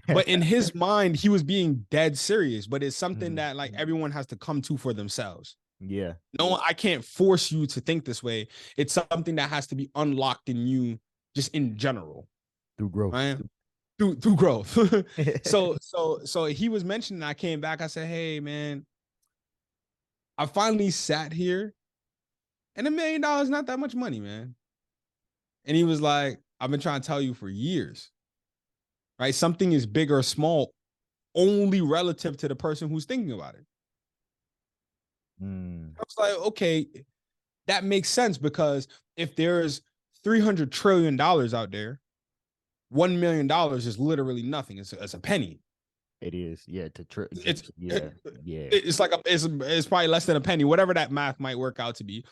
But in his mind, he was being dead serious. But it's something that like everyone has to come to for themselves. Yeah. No, I can't force you to think this way. It's something that has to be unlocked in you just in general. Through growth. Right? Through growth. So he was mentioning, I came back, I said, hey man, I finally sat here, and $1 million is not that much money, man. And he was like, I've been trying to tell you for years. Right? Something is big or small only relative to the person who's thinking about it. I was like, okay, that makes sense, because if there's $300 trillion out there, $1 million is literally nothing. It's a penny. It is. Yeah. It's like it's probably less than a penny, whatever that math might work out to be.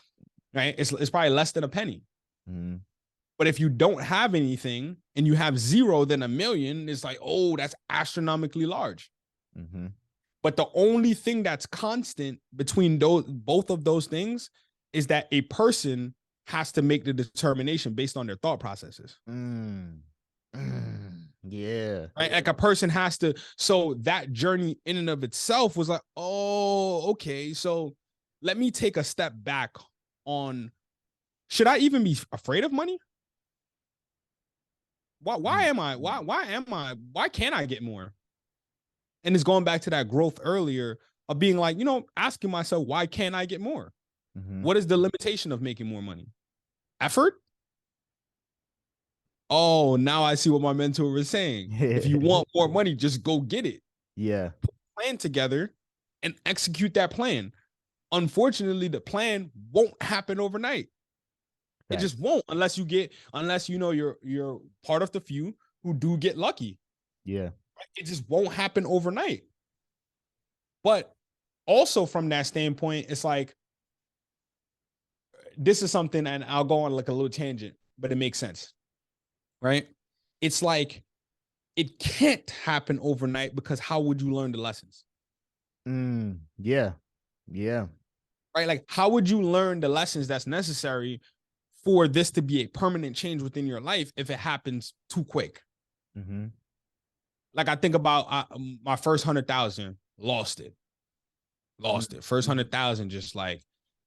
Right? It's probably less than a penny. But if you don't have anything and you have zero, then $1 million is like, oh, that's astronomically large. But the only thing that's constant between both of those things is that a person has to make the determination based on their thought processes. Yeah. Right? Like a person has to. So that journey in and of itself was like, oh, okay. So let me take a step back on, should I even be afraid of money? Why can't I get more? And it's going back to that growth earlier of being like, you know, asking myself, why can't I get more? What is the limitation of making more money? Effort? Oh, now I see what my mentor was saying. If you want more money, just go get it. Yeah. Put a plan together and execute that plan. Unfortunately, the plan won't happen overnight. It just won't, unless you know you're part of the few who do get lucky. Yeah. It just won't happen overnight. But also from that standpoint, it's like, this is something, and I'll go on like a little tangent, but it makes sense. Right? It's like, it can't happen overnight, because how would you learn the lessons? Yeah. Yeah. Right? Like, how would you learn the lessons that's necessary for this to be a permanent change within your life if it happens too quick? Like, I think about my first 100,000, lost it. First 100,000, just like,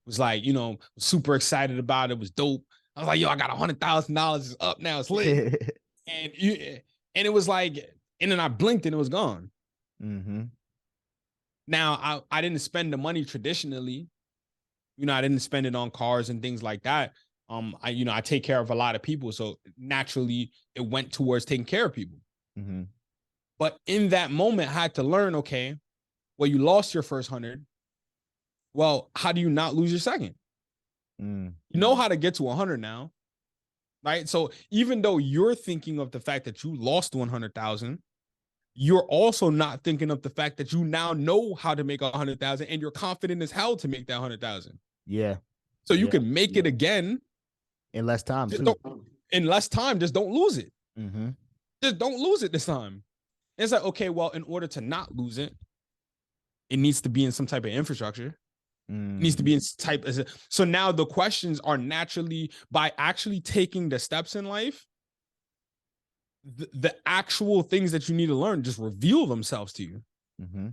was like, you know, super excited about it. Was dope. I was like, yo, I got $100,000. It's up now. It's lit. and it was like, and then I blinked and it was gone. Now I didn't spend the money traditionally. You know, I didn't spend it on cars and things like that. I take care of a lot of people, so naturally it went towards taking care of people. But in that moment, I had to learn, okay, well, you lost your first 100. Well, how do you not lose your second? You know how to get to 100 now, right? So even though you're thinking of the fact that you lost 100,000, you're also not thinking of the fact that you now know how to make 100,000, and you're confident as hell to make that 100,000. Yeah. So you can make it again in less time. In less time, just don't lose it. Just don't lose it this time. It's like, okay, well, in order to not lose it, it needs to be in some type of infrastructure. It needs to be in type. So now the questions are naturally, by actually taking the steps in life, the actual things that you need to learn just reveal themselves to you. Mm-hmm.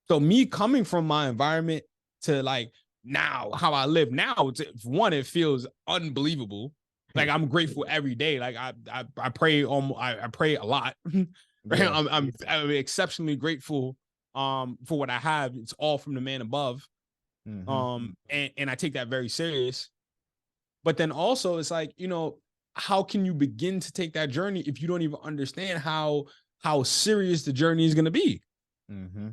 So me coming from my environment to like now how I live now, one, it feels unbelievable. Like I'm grateful every day. Like I pray I pray a lot. Right? Yeah. I'm exceptionally grateful for what I have. It's all from the man above. Mm-hmm. And I take that very serious. But then also it's like, you know, how can you begin to take that journey if you don't even understand how serious the journey is going to be? Mm-hmm.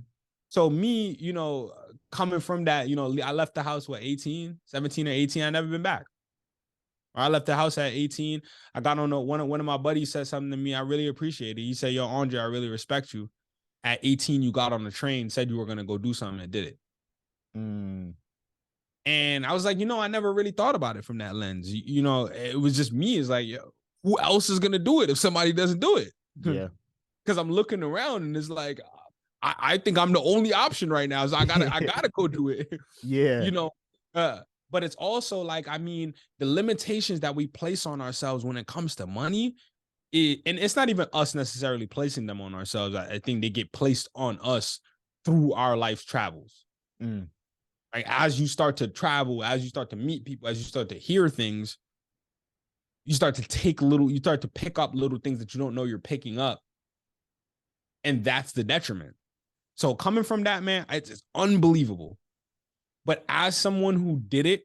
So me, you know, coming from that, you know, I left the house, what, 18, 17 or 18. I never been back. I left the house at 18. I got on one of my buddies said something to me. I really appreciate it. He said, yo, Andre, I really respect you. At 18, you got on the train, said you were going to go do something and did it. Mm. And I was like, you know, I never really thought about it from that lens. You know, it was just me. It's like, yo, who else is going to do it if somebody doesn't do it? Yeah. Because I'm looking around and it's like, I think I'm the only option right now. So I gotta go do it. Yeah. You know, but it's also like, I mean, the limitations that we place on ourselves when it comes to money, and it's not even us necessarily placing them on ourselves. I think they get placed on us through our life's travels. Mm. Like as you start to travel, as you start to meet people, as you start to hear things, you start to pick up little things that you don't know you're picking up. And that's the detriment. So coming from that, man, it's unbelievable. But as someone who did it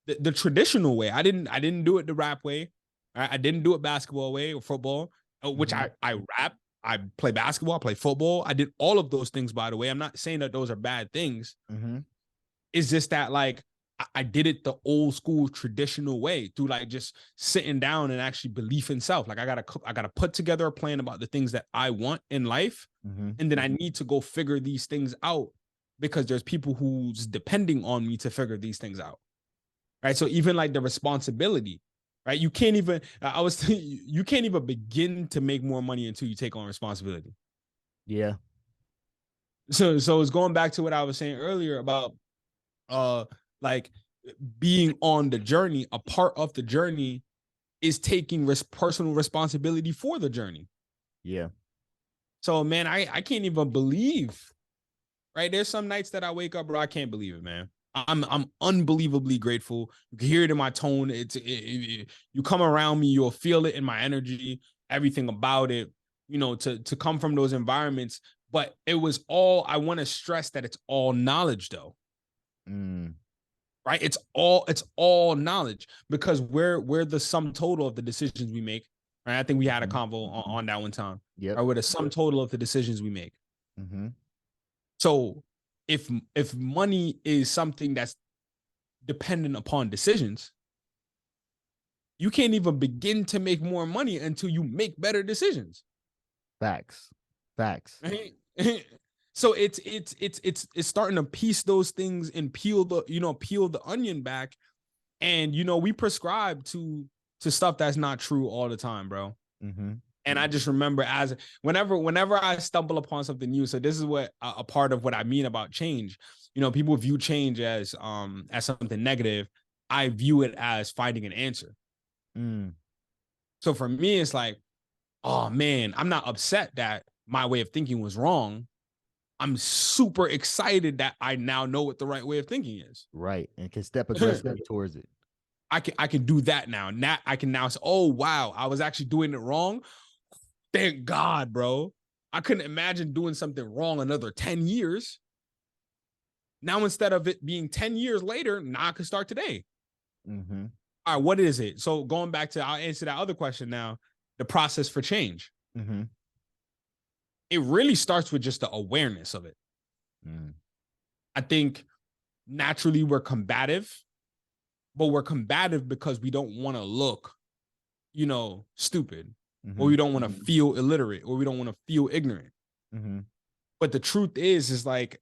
the traditional way, I didn't do it the rap way. I didn't do it basketball way or football, which Mm-hmm. I rap. I play basketball, I play football. I did all of those things, by the way. I'm not saying that those are bad things. Mm-hmm. It's just that like I did it the old school traditional way through like just sitting down and actually belief in self. Like I gotta put together a plan about the things that I want in life, Mm-hmm. and then I need to go figure these things out because there's people who's depending on me to figure these things out. Right. So even like the responsibility, right? You can't even you can't even begin to make more money until you take on responsibility. Yeah. So it's going back to what I was saying earlier about like being on the journey. A part of the journey is taking personal responsibility for the journey. Yeah. So man, I can't even believe, right? There's some nights that I wake up, bro, I can't believe it, man. I'm unbelievably grateful. You can hear it in my tone. You come around me, you'll feel it in my energy, everything about it, you know, to come from those environments. But it was all, I want to stress that it's all knowledge though. Mm. Right? It's all knowledge because we're the sum total of the decisions we make. Right? I think we had a convo on that one time. Yep. Right? We're the sum total of the decisions we make. Mm-hmm. So if money is something that's dependent upon decisions, you can't even begin to make more money until you make better decisions. Facts. Facts. Right? So it's starting to piece those things and peel the onion back. And you know, we prescribe to stuff that's not true all the time, bro. Mm-hmm. And I just remember as whenever I stumble upon something new. So this is what a part of what I mean about change. You know, people view change as something negative. I view it as finding an answer. Mm. So for me, it's like, oh man, I'm not upset that my way of thinking was wrong. I'm super excited that I now know what the right way of thinking is. Right. And can step aggressively towards it. I can do that now. Now I can now say, oh wow, I was actually doing it wrong. Thank God, bro. I couldn't imagine doing something wrong another 10 years. Now, instead of it being 10 years later, now I can start today. Mm-hmm. All right, what is it? So going back to, I'll answer that other question now, the process for change. Mm-hmm. It really starts with just the awareness of it. Mm. I think naturally we're combative, but we're combative because we don't want to look, you know, stupid, or we don't want to feel illiterate, or we don't want to feel ignorant. Mm-hmm. But the truth is like,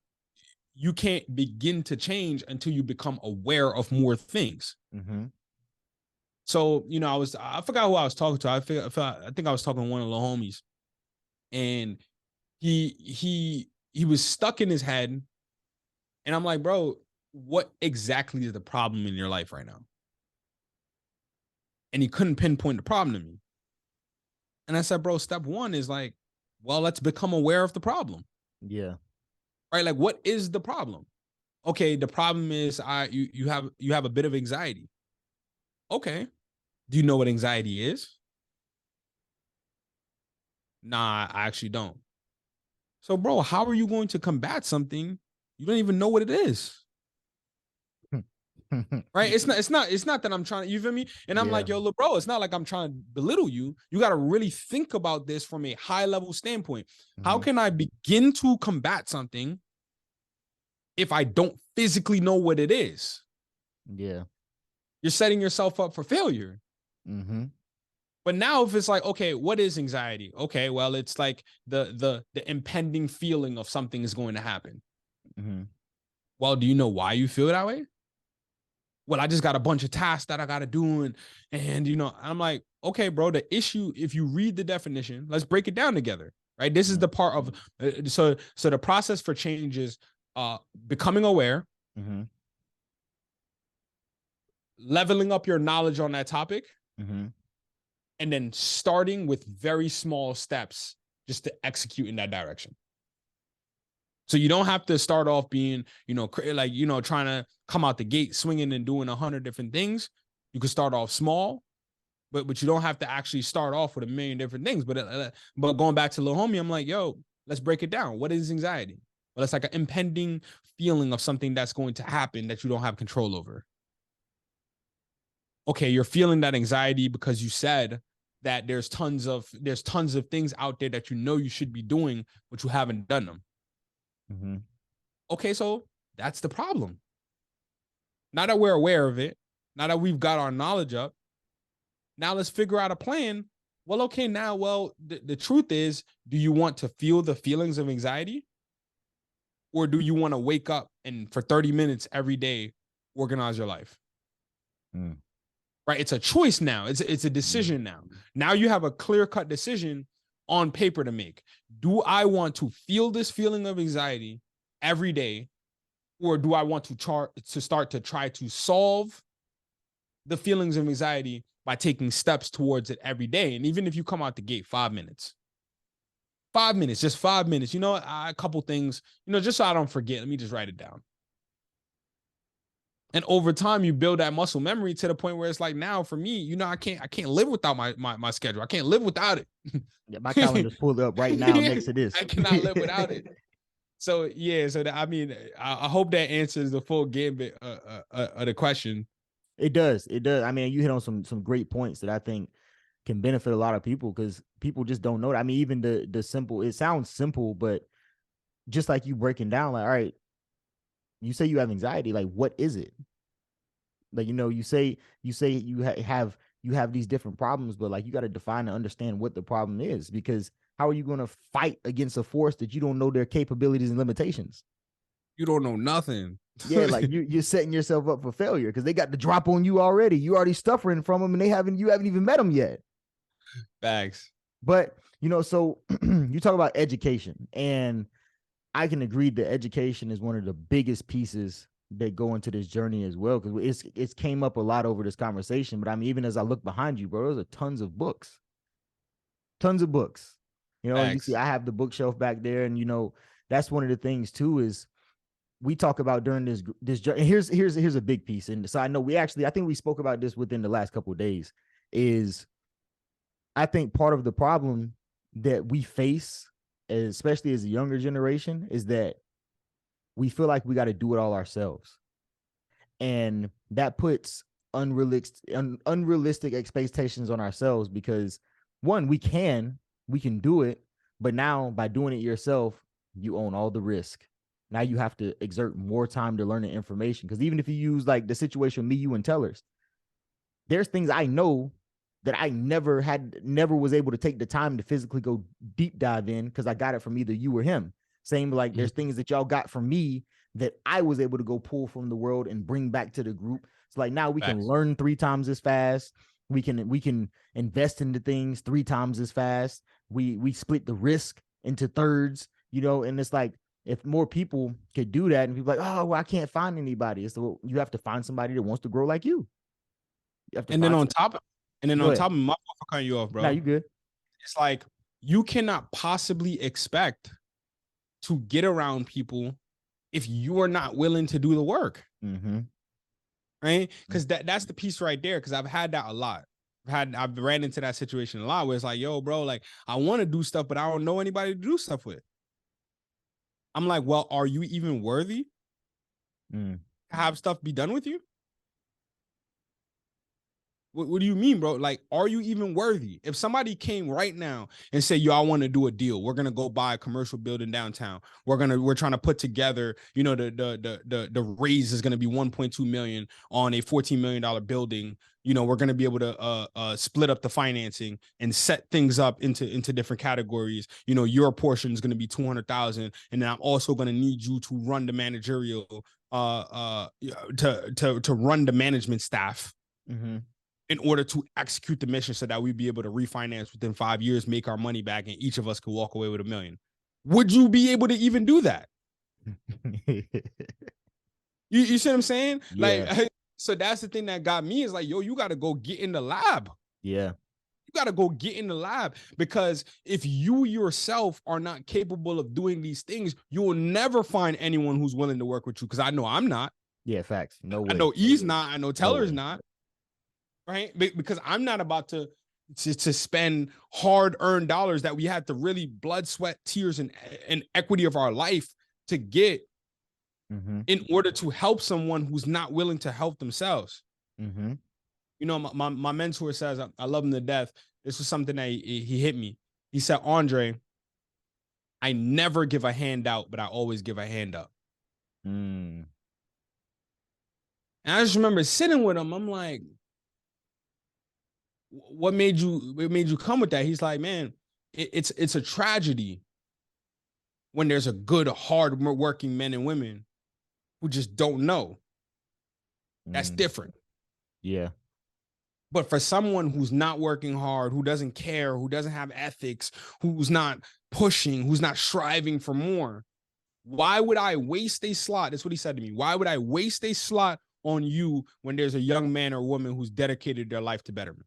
you can't begin to change until you become aware of more things. Mm-hmm. So, you know, I forgot who I was talking to. I think I was talking to one of the homies, and he was stuck in his head. And I'm like, bro, what exactly is the problem in your life right now? And he couldn't pinpoint the problem to me. And I said, bro, step one is like, well, let's become aware of the problem. Yeah. Right? Like, what is the problem? Okay, the problem is you have a bit of anxiety. Okay. Do you know what anxiety is? Nah, I actually don't. So, bro, how are you going to combat something you don't even know what it is? Right? It's not that I'm trying to, you feel me? And I'm Yeah. like, yo, look, bro, it's not like I'm trying to belittle you. You got to really think about this from a high level standpoint. How Mm-hmm. can I begin to combat something if I don't physically know what it is? Yeah. You're setting yourself up for failure. Mm-hmm. But now if it's like, okay, what is anxiety? Okay, well, it's like the impending feeling of something is going to happen. Mm-hmm. Well, do you know why you feel that way? Well, I just got a bunch of tasks that I got to do. And, I'm like, okay, bro, the issue, if you read the definition, let's break it down together, right? This is the part of, so the process for change is becoming aware, Mm-hmm. leveling up your knowledge on that topic, Mm-hmm. and then starting with very small steps just to execute in that direction. So you don't have to start off being, trying to come out the gate swinging and doing 100 different things. You can start off small, but you don't have to actually start off with a million different things. But going back to little homie, I'm like, yo, let's break it down. What is anxiety? Well, it's like an impending feeling of something that's going to happen that you don't have control over. Okay, you're feeling that anxiety because you said that there's tons of things out there that you should be doing, but you haven't done them. Mm-hmm. Okay, so that's the problem. Now that we're aware of it, now that we've got our knowledge up, now let's figure out a plan. Well, okay, now, the truth is, do you want to feel the feelings of anxiety? Or do you want to wake up and for 30 minutes every day, organize your life? Mm. Right? It's a choice now. It's a decision now. Now you have a clear-cut decision on paper to make. Do I want to feel this feeling of anxiety every day? Or do I want to start to try to solve the feelings of anxiety by taking steps towards it every day? And even if you come out the gate 5 minutes, just 5 minutes, a couple things, just so I don't forget, let me just write it down. And over time, you build that muscle memory to the point where it's like, now for me, I can't live without my schedule. I can't live without it. Yeah, my calendar's pulled up right now next to this. I cannot live without it. So yeah, I hope that answers the full gambit of the question. It does. It does. I mean, you hit on some great points that I think can benefit a lot of people because people just don't know that. I mean, even the simple, it sounds simple, but just like you breaking down, like, all right, you say you have anxiety, like, what is it? Like, you say you have these different problems, but like you got to define and understand what the problem is, because how are you going to fight against a force that you don't know their capabilities and limitations? You don't know nothing. Yeah, like you're setting yourself up for failure because they got the drop on you already. You already suffering from them, and you haven't even met them yet. Bags. But so you talk about education, and I can agree that education is one of the biggest pieces that go into this journey as well, because it's came up a lot over this conversation. But I mean, even as I look behind you, bro, there's tons of books. You see, I have the bookshelf back there, and that's one of the things too is we talk about during this journey. Here's a big piece, and so I know I think we spoke about this within the last couple of days. Is I think part of the problem that we face, especially as a younger generation, is that we feel like we got to do it all ourselves. And that puts unrealistic expectations on ourselves because, one, we can do it, but now by doing it yourself, you own all the risk. Now you have to exert more time to learn the information. Because even if you use like the situation with me, you, and Tellers, there's things I know that I never was able to take the time to physically go deep dive in because I got it from either you or him. Same, like there's things that y'all got from me that I was able to go pull from the world and bring back to the group. So like now we can learn 3 times as fast. We can invest into things 3 times as fast. We split the risk into thirds, you know, and it's like if more people could do that and people like, oh, well, I can't find anybody. It's well, you have to find somebody that wants to grow like you. You have to And then find on some. top, and then Go on ahead. top of my fault for cutting you off, Now bro. you good. It's like you cannot possibly expect to get around people if you are not willing to do the work. Mm-hmm. Right? Because that's the piece right there. Because I've had that a lot. I've ran into that situation a lot where it's like, yo, bro, like I want to do stuff, but I don't know anybody to do stuff with. I'm like, well, are you even worthy to have stuff be done with you? What do you mean, bro? Like, are you even worthy? If somebody came right now and said, yo, I want to do a deal. We're gonna go buy a commercial building downtown. We're trying to put together, you know, the raise is gonna be 1.2 million on a $14 million building. You know, we're gonna be able to split up the financing and set things up into different categories. You know, your portion is gonna be 200,000, and then I'm also gonna need you to run the managerial to run the management staff. Mm-hmm. In order to execute the mission so that we'd be able to refinance within 5 years, make our money back, and each of us could walk away with $1 million. Would you be able to even do that? You see what I'm saying? Yeah. Like, so that's the thing that got me is like, yo, you got to go get in the lab. Yeah. You got to go get in the lab because if you yourself are not capable of doing these things, you will never find anyone who's willing to work with you. Because I know I'm not. Yeah. Facts. No way. I know he's not. I know No Teller's way. not. Right? Because I'm not about to spend hard-earned dollars that we had to really blood, sweat, tears, and equity of our life to get in order to help someone who's not willing to help themselves. Mm-hmm. You know, my mentor says, I love him to death. This was something that he hit me. He said, Andre, I never give a handout, but I always give a hand up. And I just remember sitting with him. I'm like, what made you come with that? He's like, man, it's a tragedy when there's a good, hard working men and women who just don't know. That's different. Yeah. But for someone who's not working hard, who doesn't care, who doesn't have ethics, who's not pushing, who's not striving for more, why would I waste a slot? That's what he said to me. Why would I waste a slot on you when there's a young man or woman who's dedicated their life to betterment?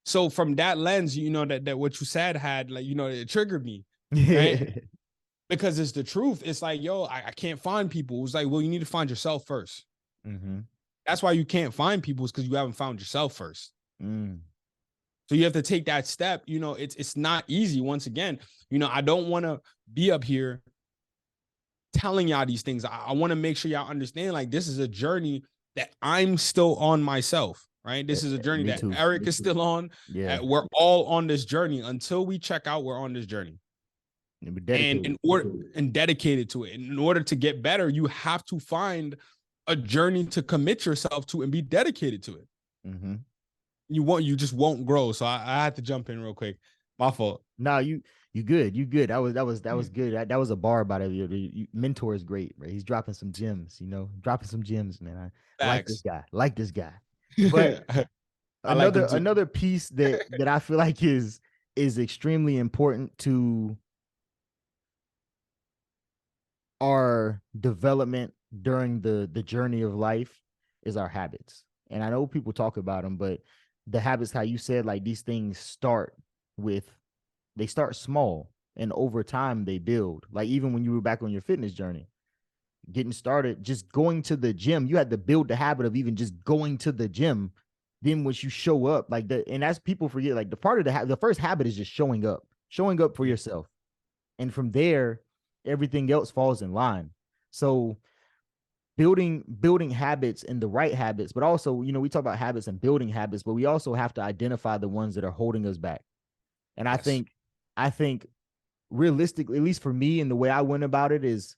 So from that lens, you know, that what you said had, like, you know, it triggered me, right? Because it's the truth. It's like, yo, I can't find people. It's like, well, you need to find yourself first. That's why you can't find people, is because you haven't found yourself first. So you have to take that step. You know, it's not easy. Once again, you know, I don't want to be up here telling y'all these things. I want to make sure y'all understand, like, this is a journey that I'm still on myself, right? This is a journey that Eric is still on. Yeah. We're all on this journey. Until we check out, we're on this journey. And dedicated to it. And in order to get better, you have to find a journey to commit yourself to and be dedicated to it. You just won't grow. So I had to jump in real quick. My fault. No, you good. You good. That was good. That was a bar about it. Your mentor is great, right? He's dropping some gems, you know, dropping some gems, man. I like this guy. Like this guy. But another piece that I feel like is extremely important to our development during the journey of life is our habits. And I know people talk about them, but the habits, how you said, like, these things start small and over time they build. Like, even when you were back on your fitness journey, getting started, just going to the gym, you had to build the habit of even just going to the gym. Then once you show up, like, and that's, people forget, like, the part of the first habit is just showing up for yourself. And from there, everything else falls in line. So building habits and the right habits, but also, you know, we talk about habits and building habits, but we also have to identify the ones that are holding us back. And yes. I think realistically, at least for me, and the way I went about it is,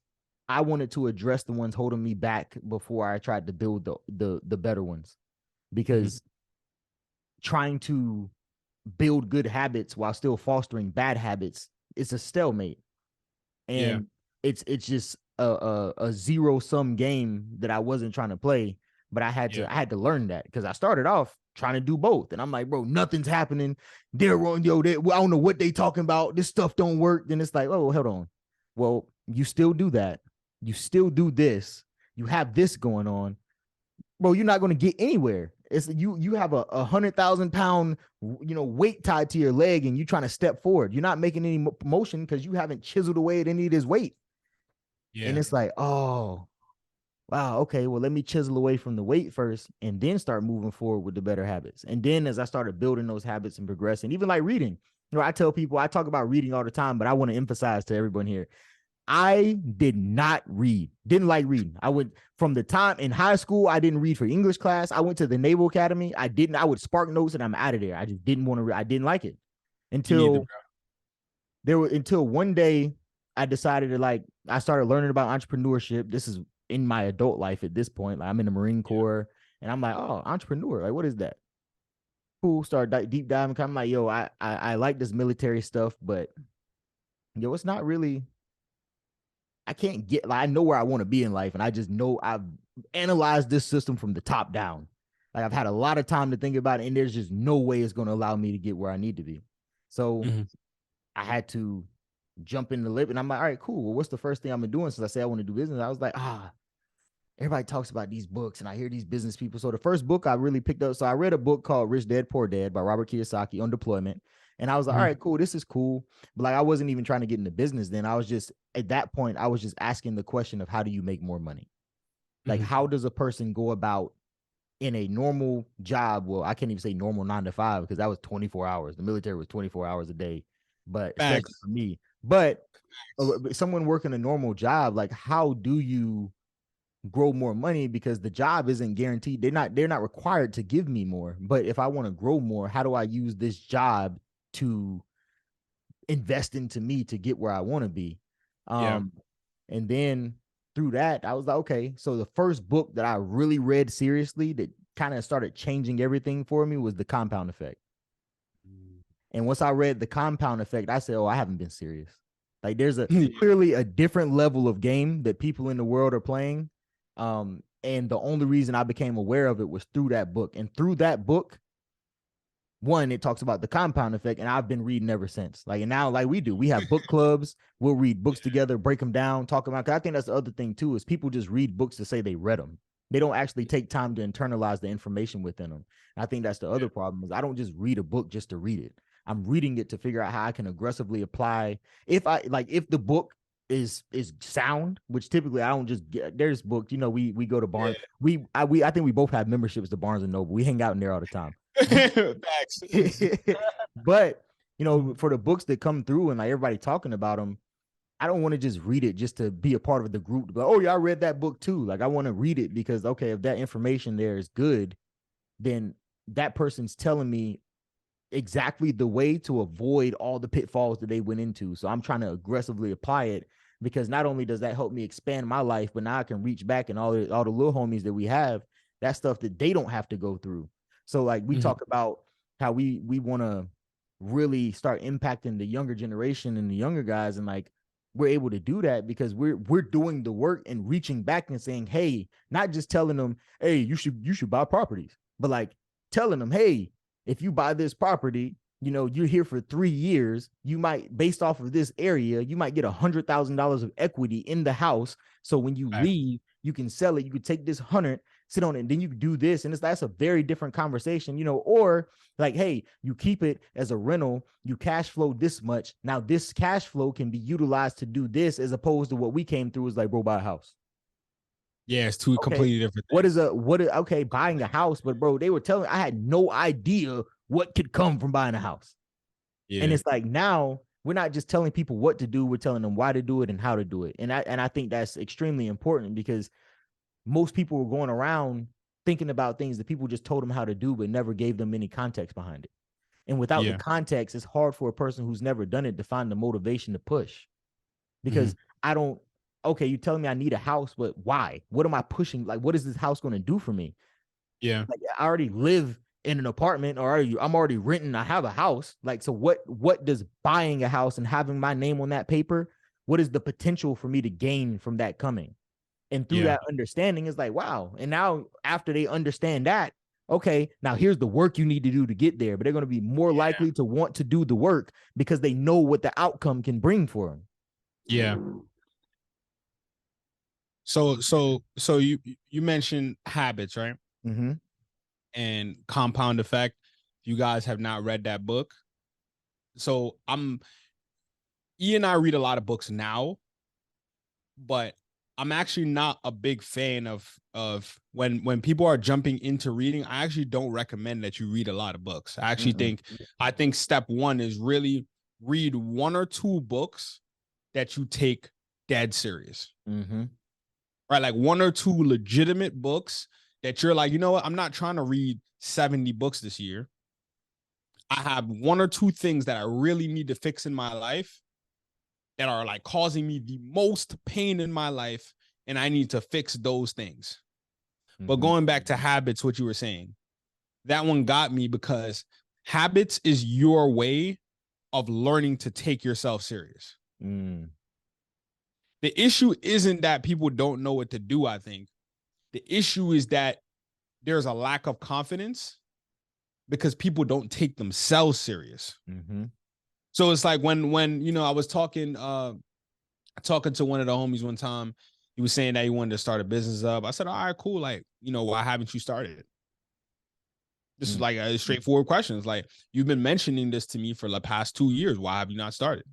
I wanted to address the ones holding me back before I tried to build the better ones, because trying to build good habits while still fostering bad habits, it's a stalemate. And it's just a zero sum game that I wasn't trying to play, but I had to learn that, because I started off trying to do both. And I'm like, bro, nothing's happening. They're wrong. Yo, I don't know what they talking about. This stuff don't work. Then it's like, oh, hold on. Well, you still do that. You still do this. You have this going on. Bro, you're not going to get anywhere. It's you have a 100,000 pound weight tied to your leg, and you trying to step forward. You're not making any motion because you haven't chiseled away at any of this weight. Yeah. And it's like, oh, wow, okay, well, let me chisel away from the weight first and then start moving forward with the better habits. And then as I started building those habits and progressing, even like reading, I tell people, I talk about reading all the time, but I want to emphasize to everyone here, I did not read, didn't like reading. I went from the time in high school, I didn't read for English class. I went to the Naval Academy. I would spark notes and I'm out of there. I just didn't want to read. I didn't like it until one day I decided to I started learning about entrepreneurship. This is in my adult life at this point. Like I'm in the Marine Corps and I'm like, oh, entrepreneur. Like, what is that? Cool. Start deep diving. I'm like, yo, I like this military stuff, but it's not really, I can't get, I know where I want to be in life. And I just know I've analyzed this system from the top down. Like I've had a lot of time to think about it, and there's just no way it's going to allow me to get where I need to be. So I had to jump in the lip, and I'm like, all right, cool. Well, what's the first thing I'm doing? Since I say I want to do business, I was like, everybody talks about these books and I hear these business people. So the first book I really picked up, so I read a book called Rich Dad Poor Dad by Robert Kiyosaki on deployment. And I was like, all right, cool. This is cool. But like, I wasn't even trying to get into business then. I was just, at that point, I was just asking the question of how do you make more money? Like, how does a person go about in a normal job? Well, I can't even say normal 9 to 5 because that was 24 hours. The military was 24 hours a day, but especially for me. But someone working a normal job, like, how do you grow more money? Because the job isn't guaranteed. They're not required to give me more. But if I want to grow more, how do I use this job to invest into me to get where I want to be? And then through that, I was like, okay, so the first book that I really read seriously that kind of started changing everything for me was The Compound Effect. And once I read The Compound Effect, I said, oh, I haven't been serious. Like there's clearly a different level of game that people in the world are playing. And the only reason I became aware of it was through that book. And through that book, one, it talks about the compound effect, and I've been reading ever since. Like, and now, like we have book clubs. We'll read books together, break them down, talk about. Cause I think that's the other thing too, is people just read books to say they read them. They don't actually take time to internalize the information within them. And I think that's the other problem, is I don't just read a book just to read it. I'm reading it to figure out how I can aggressively apply. If the book is sound, which typically I don't just get. There's books, we go to Barnes. Yeah. I think we both have memberships to Barnes and Noble. We hang out in there all the time. But for the books that come through and like everybody talking about them, I don't want to just read it just to be a part of the group. But oh yeah, I read that book too. Like I want to read it because okay, if that information there is good, then that person's telling me exactly the way to avoid all the pitfalls that they went into. So I'm trying to aggressively apply it, because not only does that help me expand my life, but now I can reach back and all the little homies that we have, that stuff that they don't have to go through. So like we talk about how we want to really start impacting the younger generation and the younger guys, and like we're able to do that because we're doing the work and reaching back and saying, hey, not just telling them, hey, you should buy properties, but like telling them, hey, if you buy this property, you're here for 3 years, you might, based off of this area, you might get $100,000 of equity in the house. So when you leave, you can sell it. You could take this 100, sit on it, and then you do this. And that's a very different conversation, or like, hey, you keep it as a rental, you cash flow this much. Now this cash flow can be utilized to do this, as opposed to what we came through is like, bro, buy a house. Yeah, it's two completely different things. Buying a house, but bro, they were telling, I had no idea what could come from buying a house. Yeah. And it's like, now we're not just telling people what to do, we're telling them why to do it and how to do it. And I think that's extremely important, because most people were going around thinking about things that people just told them how to do, but never gave them any context behind it. And without the context, it's hard for a person who's never done it to find the motivation to push. Because okay, you're telling me I need a house, but why? What am I pushing? Like, what is this house going to do for me? Yeah. Like, I already live in an apartment, or I'm already renting. I have a house. Like, so what does buying a house and having my name on that paper, what is the potential for me to gain from that coming? And through that understanding is like, wow. And now after they understand that, Okay, now here's the work you need to do to get there, but they're going to be more likely to want to do the work because they know what the outcome can bring for them. Yeah. So you mentioned habits, right? Mm-hmm. And compound effect. You guys have not read that book. So E and I read a lot of books now, but I'm actually not a big fan of when people are jumping into reading. I actually don't recommend that you read a lot of books. I think step one is really read one or two books that you take dead serious. Mm-hmm. Right? Like one or two legitimate books that you're like, you know what? I'm not trying to read 70 books this year. I have one or two things that I really need to fix in my life that are like causing me the most pain in my life, and I need to fix those things. Mm-hmm. But going back to habits, what you were saying, that one got me because habits is your way of learning to take yourself serious. Mm. The issue isn't that people don't know what to do, I think. The issue is that there's a lack of confidence because people don't take themselves serious. Mm-hmm. So it's like when you know, I was talking to one of the homies one time. He was saying that he wanted to start a business up. I said, all right, cool. Like, you know, why haven't you started it? This is like a straightforward question. It's like, you've been mentioning this to me for the past 2 years. Why have you not started?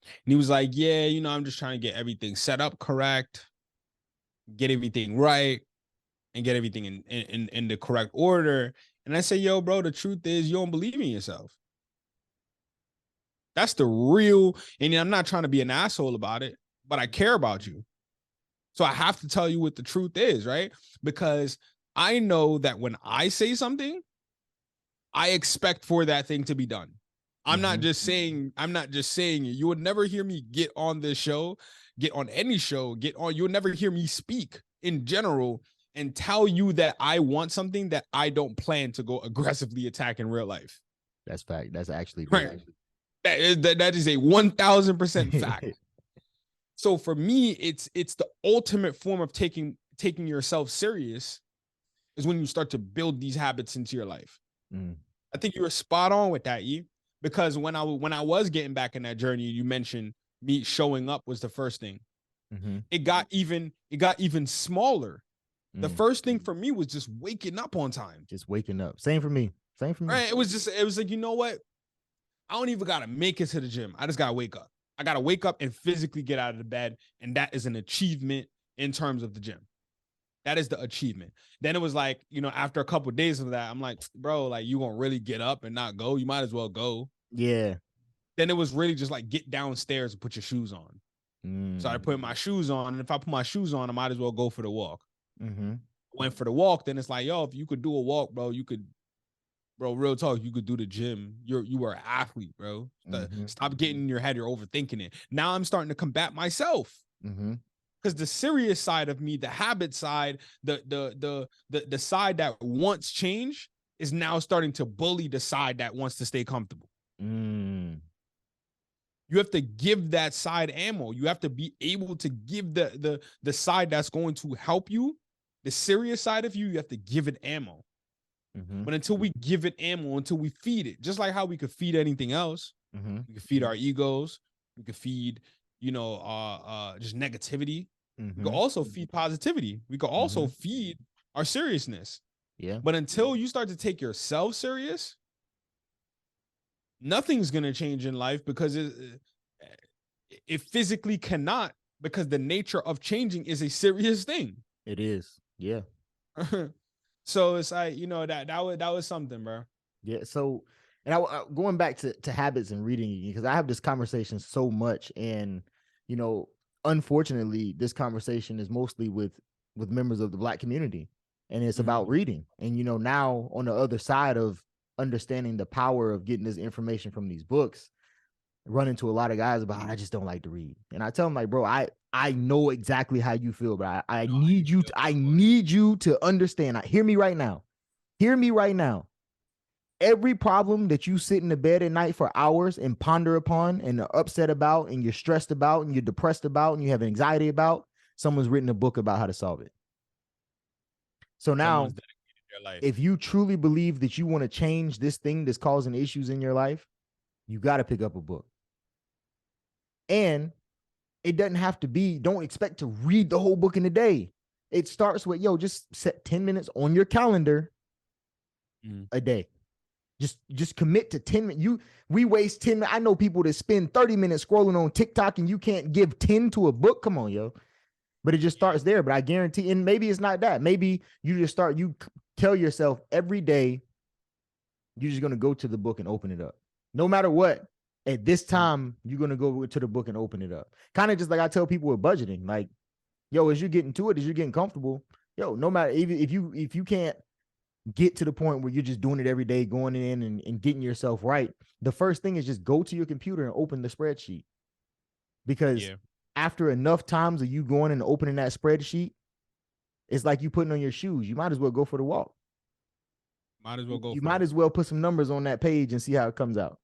And he was like, yeah, you know, I'm just trying to get everything set up correct, get everything right, and get everything in the correct order. And I say, yo, bro, the truth is you don't believe in yourself. That's the real, and I'm not trying to be an asshole about it, but I care about you. So I have to tell you what the truth is, right? Because I know that when I say something, I expect for that thing to be done. I'm not just saying it. You would never hear me get on this show, get on any show, you would never hear me speak in general and tell you that I want something that I don't plan to go aggressively attack in real life. That's fact. That's actually right. That is a 1000% fact. So for me, it's the ultimate form of taking yourself serious is when you start to build these habits into your life. I think you were spot on with that, E, because when I was getting back in that journey, you mentioned me showing up was the first thing. It got even smaller. The first thing for me was just waking up on time. Just waking up. Same for me. Right. It was like, you know what? I don't even gotta make it to the gym. I just gotta wake up. I gotta wake up and physically get out of the bed, and that is an achievement in terms of the gym. That is the achievement. Then it was like, you know, after a couple of days of that, I'm like, bro, like you gonna really get up and not go? You might as well go. Yeah. Then it was really just like get downstairs and put your shoes on. So I put my shoes on, and if I put my shoes on, I might as well go for the walk. Went for the walk, then it's like, yo, if you could do a walk, bro, you could. Bro, real talk, you could do the gym. You are an athlete, bro. Stop getting in your head. You're overthinking it. Now I'm starting to combat myself. Because the serious side of me, the habit side, the side that wants change is now starting to bully the side that wants to stay comfortable. You have to give that side ammo. You have to be able to give the side that's going to help you, the serious side of you, you have to give it ammo. But until we give it ammo, until we feed it, just like how we could feed anything else, we could feed our egos, we could feed, you know, just negativity. We could also feed positivity. We could also feed our seriousness. Yeah. But until you start to take yourself serious, nothing's gonna change in life because it physically cannot, because the nature of changing is a serious thing. It is. Yeah. So it's like, you know, that was something, bro. Yeah. So, and I going back to habits and reading, because I have this conversation so much, and you know, unfortunately, this conversation is mostly with members of the Black community, and it's about reading. And you know, now on the other side of understanding the power of getting this information from these books, run into a lot of guys about, I just don't like to read, and I tell them like, bro, I know exactly how you feel, but I need you to understand. Hear me right now. Hear me right now. Every problem that you sit in the bed at night for hours and ponder upon and are upset about and you're stressed about and you're depressed about and you have anxiety about, someone's written a book about how to solve it. So now Your life. If you truly believe that you want to change this thing that's causing issues in your life, you got to pick up a book. And it doesn't have to be, don't expect to read the whole book in a day. It starts with, yo, just set 10 minutes on your calendar a day. Just commit to 10 minutes. We waste 10 minutes. I know people that spend 30 minutes scrolling on TikTok and you can't give 10 to a book. Come on, yo. But it just starts there. But I guarantee, and maybe it's not that. Maybe you just start, you tell yourself every day, you're just going to go to the book and open it up. No matter what, at this time, you're going to go to the book and open it up. Kind of just like I tell people with budgeting, like, yo, as you're getting to it, as you're getting comfortable, yo, no matter, even if you can't get to the point where you're just doing it every day, going in and getting yourself right, the first thing is just go to your computer and open the spreadsheet. Because after enough times of you going and opening that spreadsheet, it's like you putting on your shoes. You might as well go for the walk. Might as well go. You might as well put some numbers on that page and see how it comes out.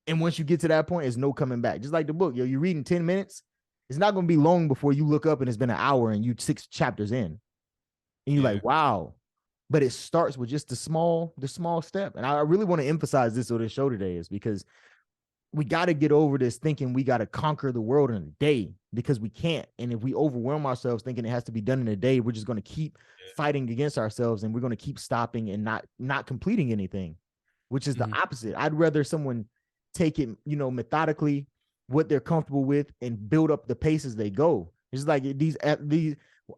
And once you get to that point, there's no coming back. Just like the book, yo, you're reading 10 minutes. It's not going to be long before you look up and it's been an hour and you 6 chapters in. And you're like, wow. But it starts with just the small step. And I really want to emphasize this on the show today is because we got to get over this thinking we got to conquer the world in a day, because we can't. And if we overwhelm ourselves thinking it has to be done in a day, we're just going to keep fighting against ourselves, and we're going to keep stopping and not completing anything, which is the opposite. I'd rather someone take it, methodically, what they're comfortable with, and build up the pace as they go. It's like these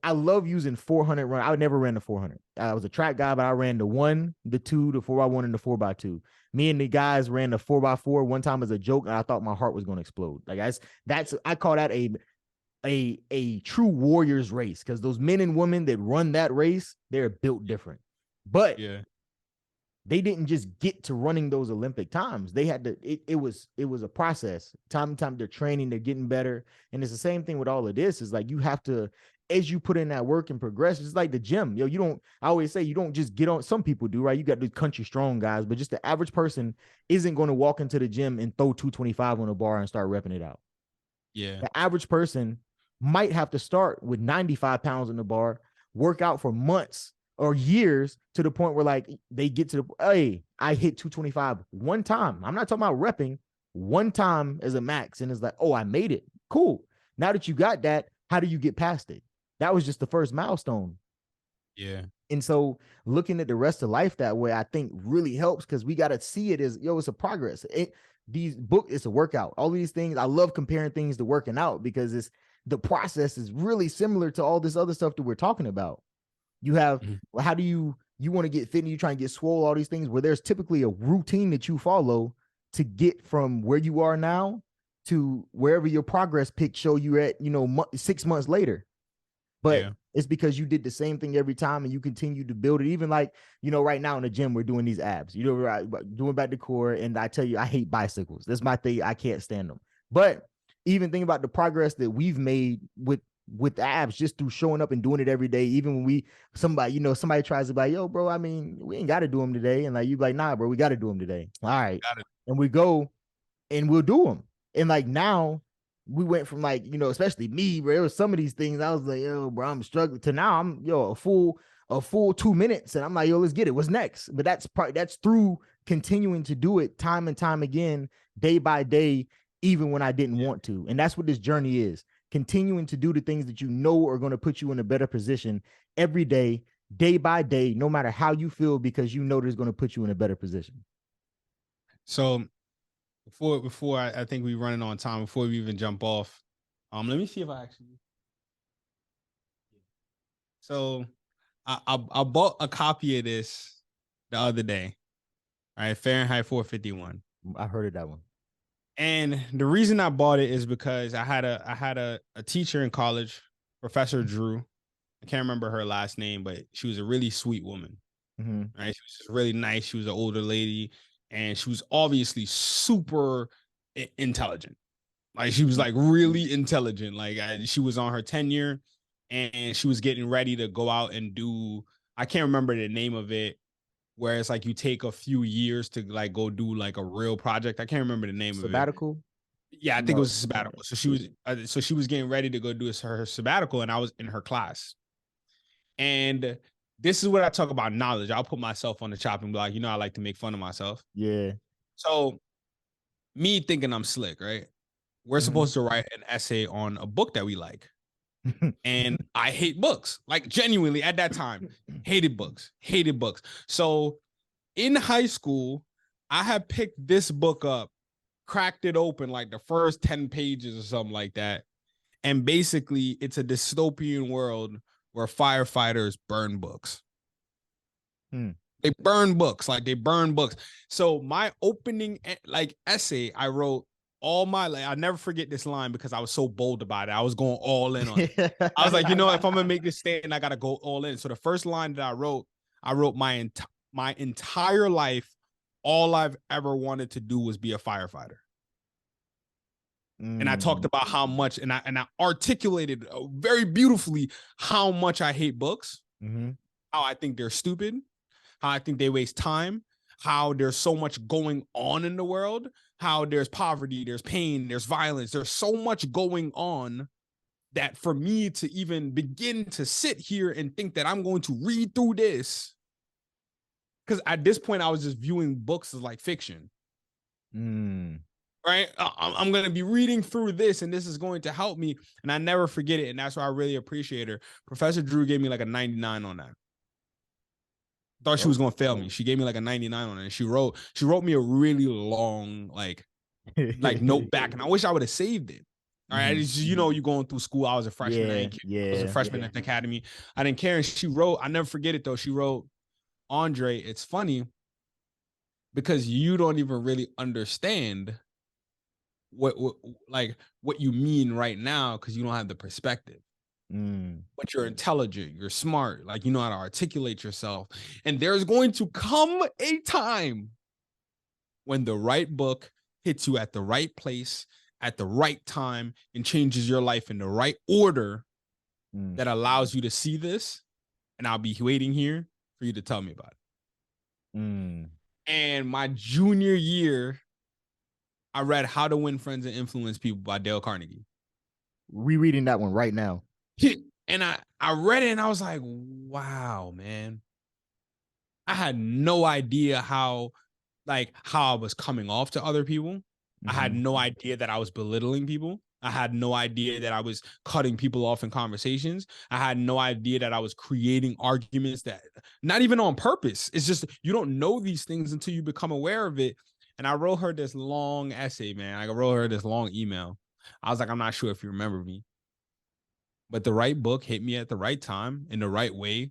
I love using 400 run. I never ran the 400. I was a track guy, but I ran the 1, the 2, the 4x1, and the 4x2. Me and the guys ran the 4x4 one time as a joke, and I thought my heart was going to explode. Like I call that a true warrior's race, because those men and women that run that race, they're built different. But they didn't just get to running those Olympic times. They had to, it was a process. Time to time they're training, they're getting better. And it's the same thing with all of this. Is like, you have to, as you put in that work and progress, it's like the gym. Yo, I always say, you don't just get on, some people do, right? You got the country strong guys, but just the average person isn't going to walk into the gym and throw 225 on a bar and start repping it out. Yeah. The average person might have to start with 95 pounds on the bar, work out for months or years to the point where like they get to hey, I hit 225 one time. I'm not talking about repping, one time as a max. And it's like, oh, I made it. Cool. Now that you got that, how do you get past it? That was just the first milestone. Yeah. And so looking at the rest of life that way, I think really helps, because we got to see it as, yo, it's a progress. It's a workout. All these things, I love comparing things to working out, because the process is really similar to all this other stuff that we're talking about. You have, how do you want to get fit and you try and get swole, all these things, where there's typically a routine that you follow to get from where you are now to wherever your progress pic show you at, 6 months later. But it's because you did the same thing every time and you continue to build it. Even like, right now in the gym, we're doing these abs, doing back to core. And I tell you, I hate bicycles. That's my thing. I can't stand them. But even think about the progress that we've made with abs just through showing up and doing it every day. Even when somebody tries to be like, yo, bro, I mean, we ain't got to do them today. And like, you be like, nah, bro, we got to do them today. All right. And we go and we'll do them. And like now we went from like, especially me, bro, it was some of these things I was like, yo, bro, I'm struggling, to now I'm, a full 2 minutes. And I'm like, yo, let's get it. What's next? But that's through continuing to do it time and time again, day by day, even when I didn't want to. And that's what this journey is. Continuing to do the things that are going to put you in a better position every day, day by day, no matter how you feel, because there's going to put you in a better position. So before I think we're running on time, before we even jump off, let me see if I actually. So I bought a copy of this the other day. All right, Fahrenheit 451. I heard of that one. And the reason I bought it is because I had a teacher in college, Professor Drew. I can't remember her last name, but she was a really sweet woman. Right? She was just really nice. She was an older lady, and she was obviously super intelligent. Like, she was like really intelligent. Like, she was on her tenure, and she was getting ready to go out and do, I can't remember the name of it, where it's like you take a few years to like go do like a real project. I can't remember the name of it. Sabbatical? Yeah, I think it was a sabbatical. So she was getting ready to go do her sabbatical, and I was in her class. And this is what I talk about knowledge. I'll put myself on the chopping block. You know, I like to make fun of myself. Yeah. So me thinking I'm slick, right? We're supposed to write an essay on a book that we like. And I hate books. Like genuinely at that time, hated books. So in high school, I had picked this book up, cracked it open like the first 10 pages or something like that. And basically, it's a dystopian world where firefighters burn books. They burn books, like they burn books. So my opening like essay, I wrote I'll never forget this line because I was so bold about it. I was going all in on it. I was like, you know, if I'm gonna make this stand, I gotta go all in. So the first line that I wrote my entire life, all I've ever wanted to do was be a firefighter. And I talked about how much, and I articulated very beautifully how much I hate books, how I think they're stupid, how I think they waste time, how there's so much going on in the world, how there's poverty, there's pain, there's violence, there's so much going on that for me to even begin to sit here and think that I'm going to read through this, because at this point I was just viewing books as like fiction. Right? I'm going to be reading through this and this is going to help me. And I never forget it. And that's why I really appreciate her. Professor Drew gave me like a 99 on that. Thought she was going to fail me. She gave me like a 99 on it. And she wrote me a really long, like note back. And I wish I would have saved it. All right. Just, you know, you going through school. I was a freshman. I was a freshman at the academy. I didn't care. And she wrote, I never forget it though. She wrote, Andre, it's funny because you don't even really understand what you mean right now because you don't have the perspective. But you're intelligent, you're smart, like you know how to articulate yourself. And there's going to come a time when the right book hits you at the right place at the right time and changes your life in the right order that allows you to see this. And I'll be waiting here for you to tell me about it. And my junior year, I read How to Win Friends and Influence People by Dale Carnegie. Rereading that one right now. And I read it and I was like, wow, man. I had no idea how I was coming off to other people. I had no idea that I was belittling people. I had no idea that I was cutting people off in conversations. I had no idea that I was creating arguments that not even on purpose. It's just, you don't know these things until you become aware of it. And I wrote her this long essay, man. I wrote her this long email. I was like, I'm not sure if you remember me, but the right book hit me at the right time in the right way,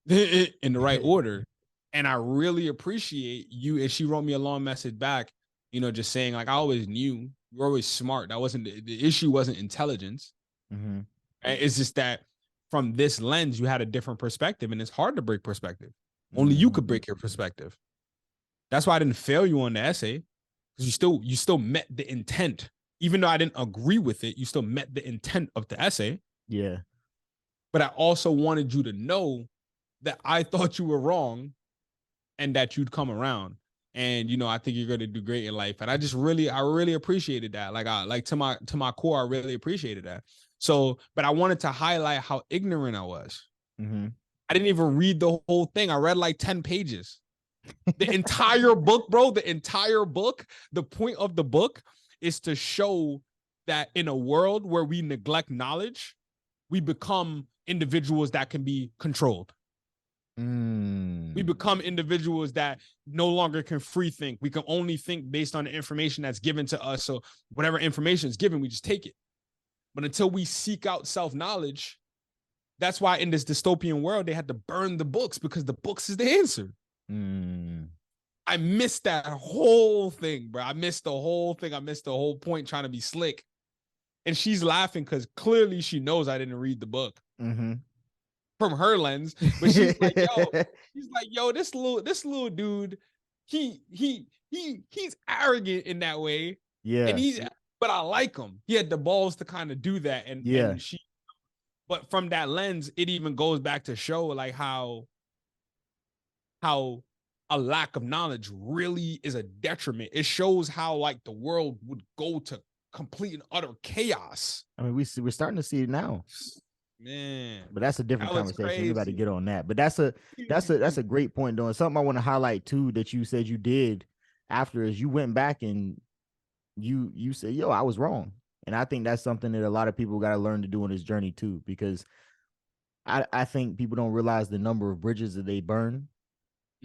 in the right order. And I really appreciate you. And she wrote me a long message back, you know, just saying like, I always knew you're always smart. That wasn't the issue, wasn't intelligence. It's just that from this lens, you had a different perspective and it's hard to break perspective. Only you could break your perspective. That's why I didn't fail you on the essay, because you still met the intent. Even though I didn't agree with it, you still met the intent of the essay. Yeah. But I also wanted you to know that I thought you were wrong and that you'd come around. And, you know, I think you're going to do great in life. And I really appreciated that. Like to my core, I really appreciated that. So, but I wanted to highlight how ignorant I was. I didn't even read the whole thing. I read like 10 pages. The entire book, bro, the point of the book is to show that in a world where we neglect knowledge, we become individuals that can be controlled. We become individuals that no longer can free think. We can only think based on the information that's given to us. So whatever information is given, we just take it. But until we seek out self-knowledge, that's why in this dystopian world, they had to burn the books, because the books is the answer. I missed that whole thing, bro. I missed the whole thing. I missed the whole point trying to be slick. And she's laughing because clearly she knows I didn't read the book from her lens. But she's like, yo, this little dude, he's arrogant in that way. Yeah. And but I like him. He had the balls to kind of do that. But from that lens, it even goes back to show like how a lack of knowledge really is a detriment. It shows how like the world would go to complete and utter chaos. I mean, we're starting to see it now. Man, But that's a different that was conversation. We got to crazy. get on that. But that's a great point, though. And something I want to highlight too that you said you did after is you went back and you said, yo, I was wrong. And I think that's something that a lot of people got to learn to do on this journey too, because I think people don't realize the number of bridges that they burn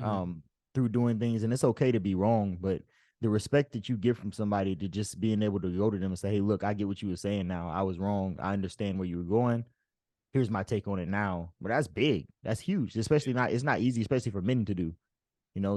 Mhm. um through doing things. And it's okay to be wrong, but the respect that you get from somebody to just being able to go to them and say, hey, look, I get what you were saying now. I was wrong. I understand where you were going. Here's my take on it now. But that's big. That's huge. Especially not it's not easy, especially for men to do,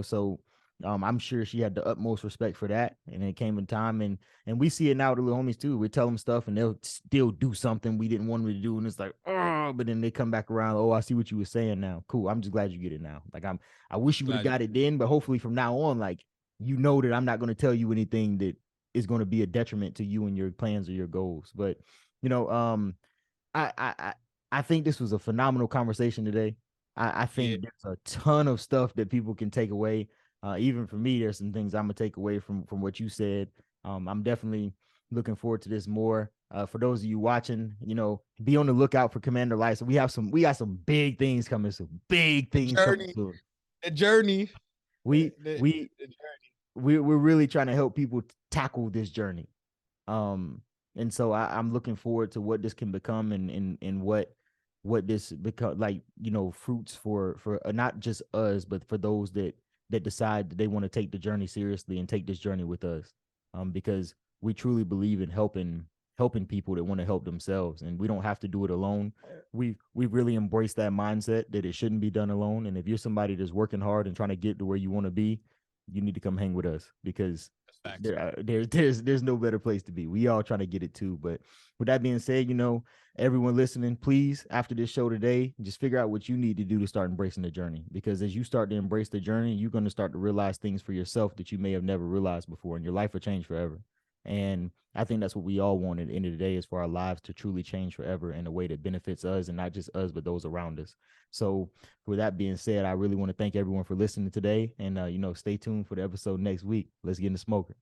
so I'm sure she had the utmost respect for that. And it came in time, and we see it now with the little homies too. We tell them stuff and they'll still do something we didn't want them to do. And it's like, oh, but then they come back around. Oh, I see what you were saying now. Cool. I'm just glad you get it now. Like I wish you would have Glad got it then, but hopefully from now on, like that I'm not going to tell you anything that is going to be a detriment to you and your plans or your goals. But you know, I I I I think this was a phenomenal conversation today. I yeah, think there's a ton of stuff that people can take away. Even for me, there's some things I'm gonna take away from what you said. I'm definitely looking forward to this more. For those of you watching, be on the lookout for Commander Lights. We got some big things coming soon. Big the things coming journey, soon. the journey, We the, we the journey. we're really trying to help people tackle this journey. Um, and so I'm looking forward to what this can become, and what this become, like, fruits for not just us, but for those that decide that they want to take the journey seriously and take this journey with us. Because we truly believe in helping people that want to help themselves, and we don't have to do it alone. We really embrace that mindset that it shouldn't be done alone. And if you're somebody that's working hard and trying to get to where you want to be, you need to come hang with us, because That's facts. there's no better place to be. We all trying to get it too. But with that being said, everyone listening, please, after this show today, just figure out what you need to do to start embracing the journey. Because as you start to embrace the journey, you're going to start to realize things for yourself that you may have never realized before, and your life will change forever. And I think that's what we all want at the end of the day, is for our lives to truly change forever in a way that benefits us, and not just us, but those around us. So with that being said, I really want to thank everyone for listening today, and stay tuned for the episode next week. Let's get into smoking.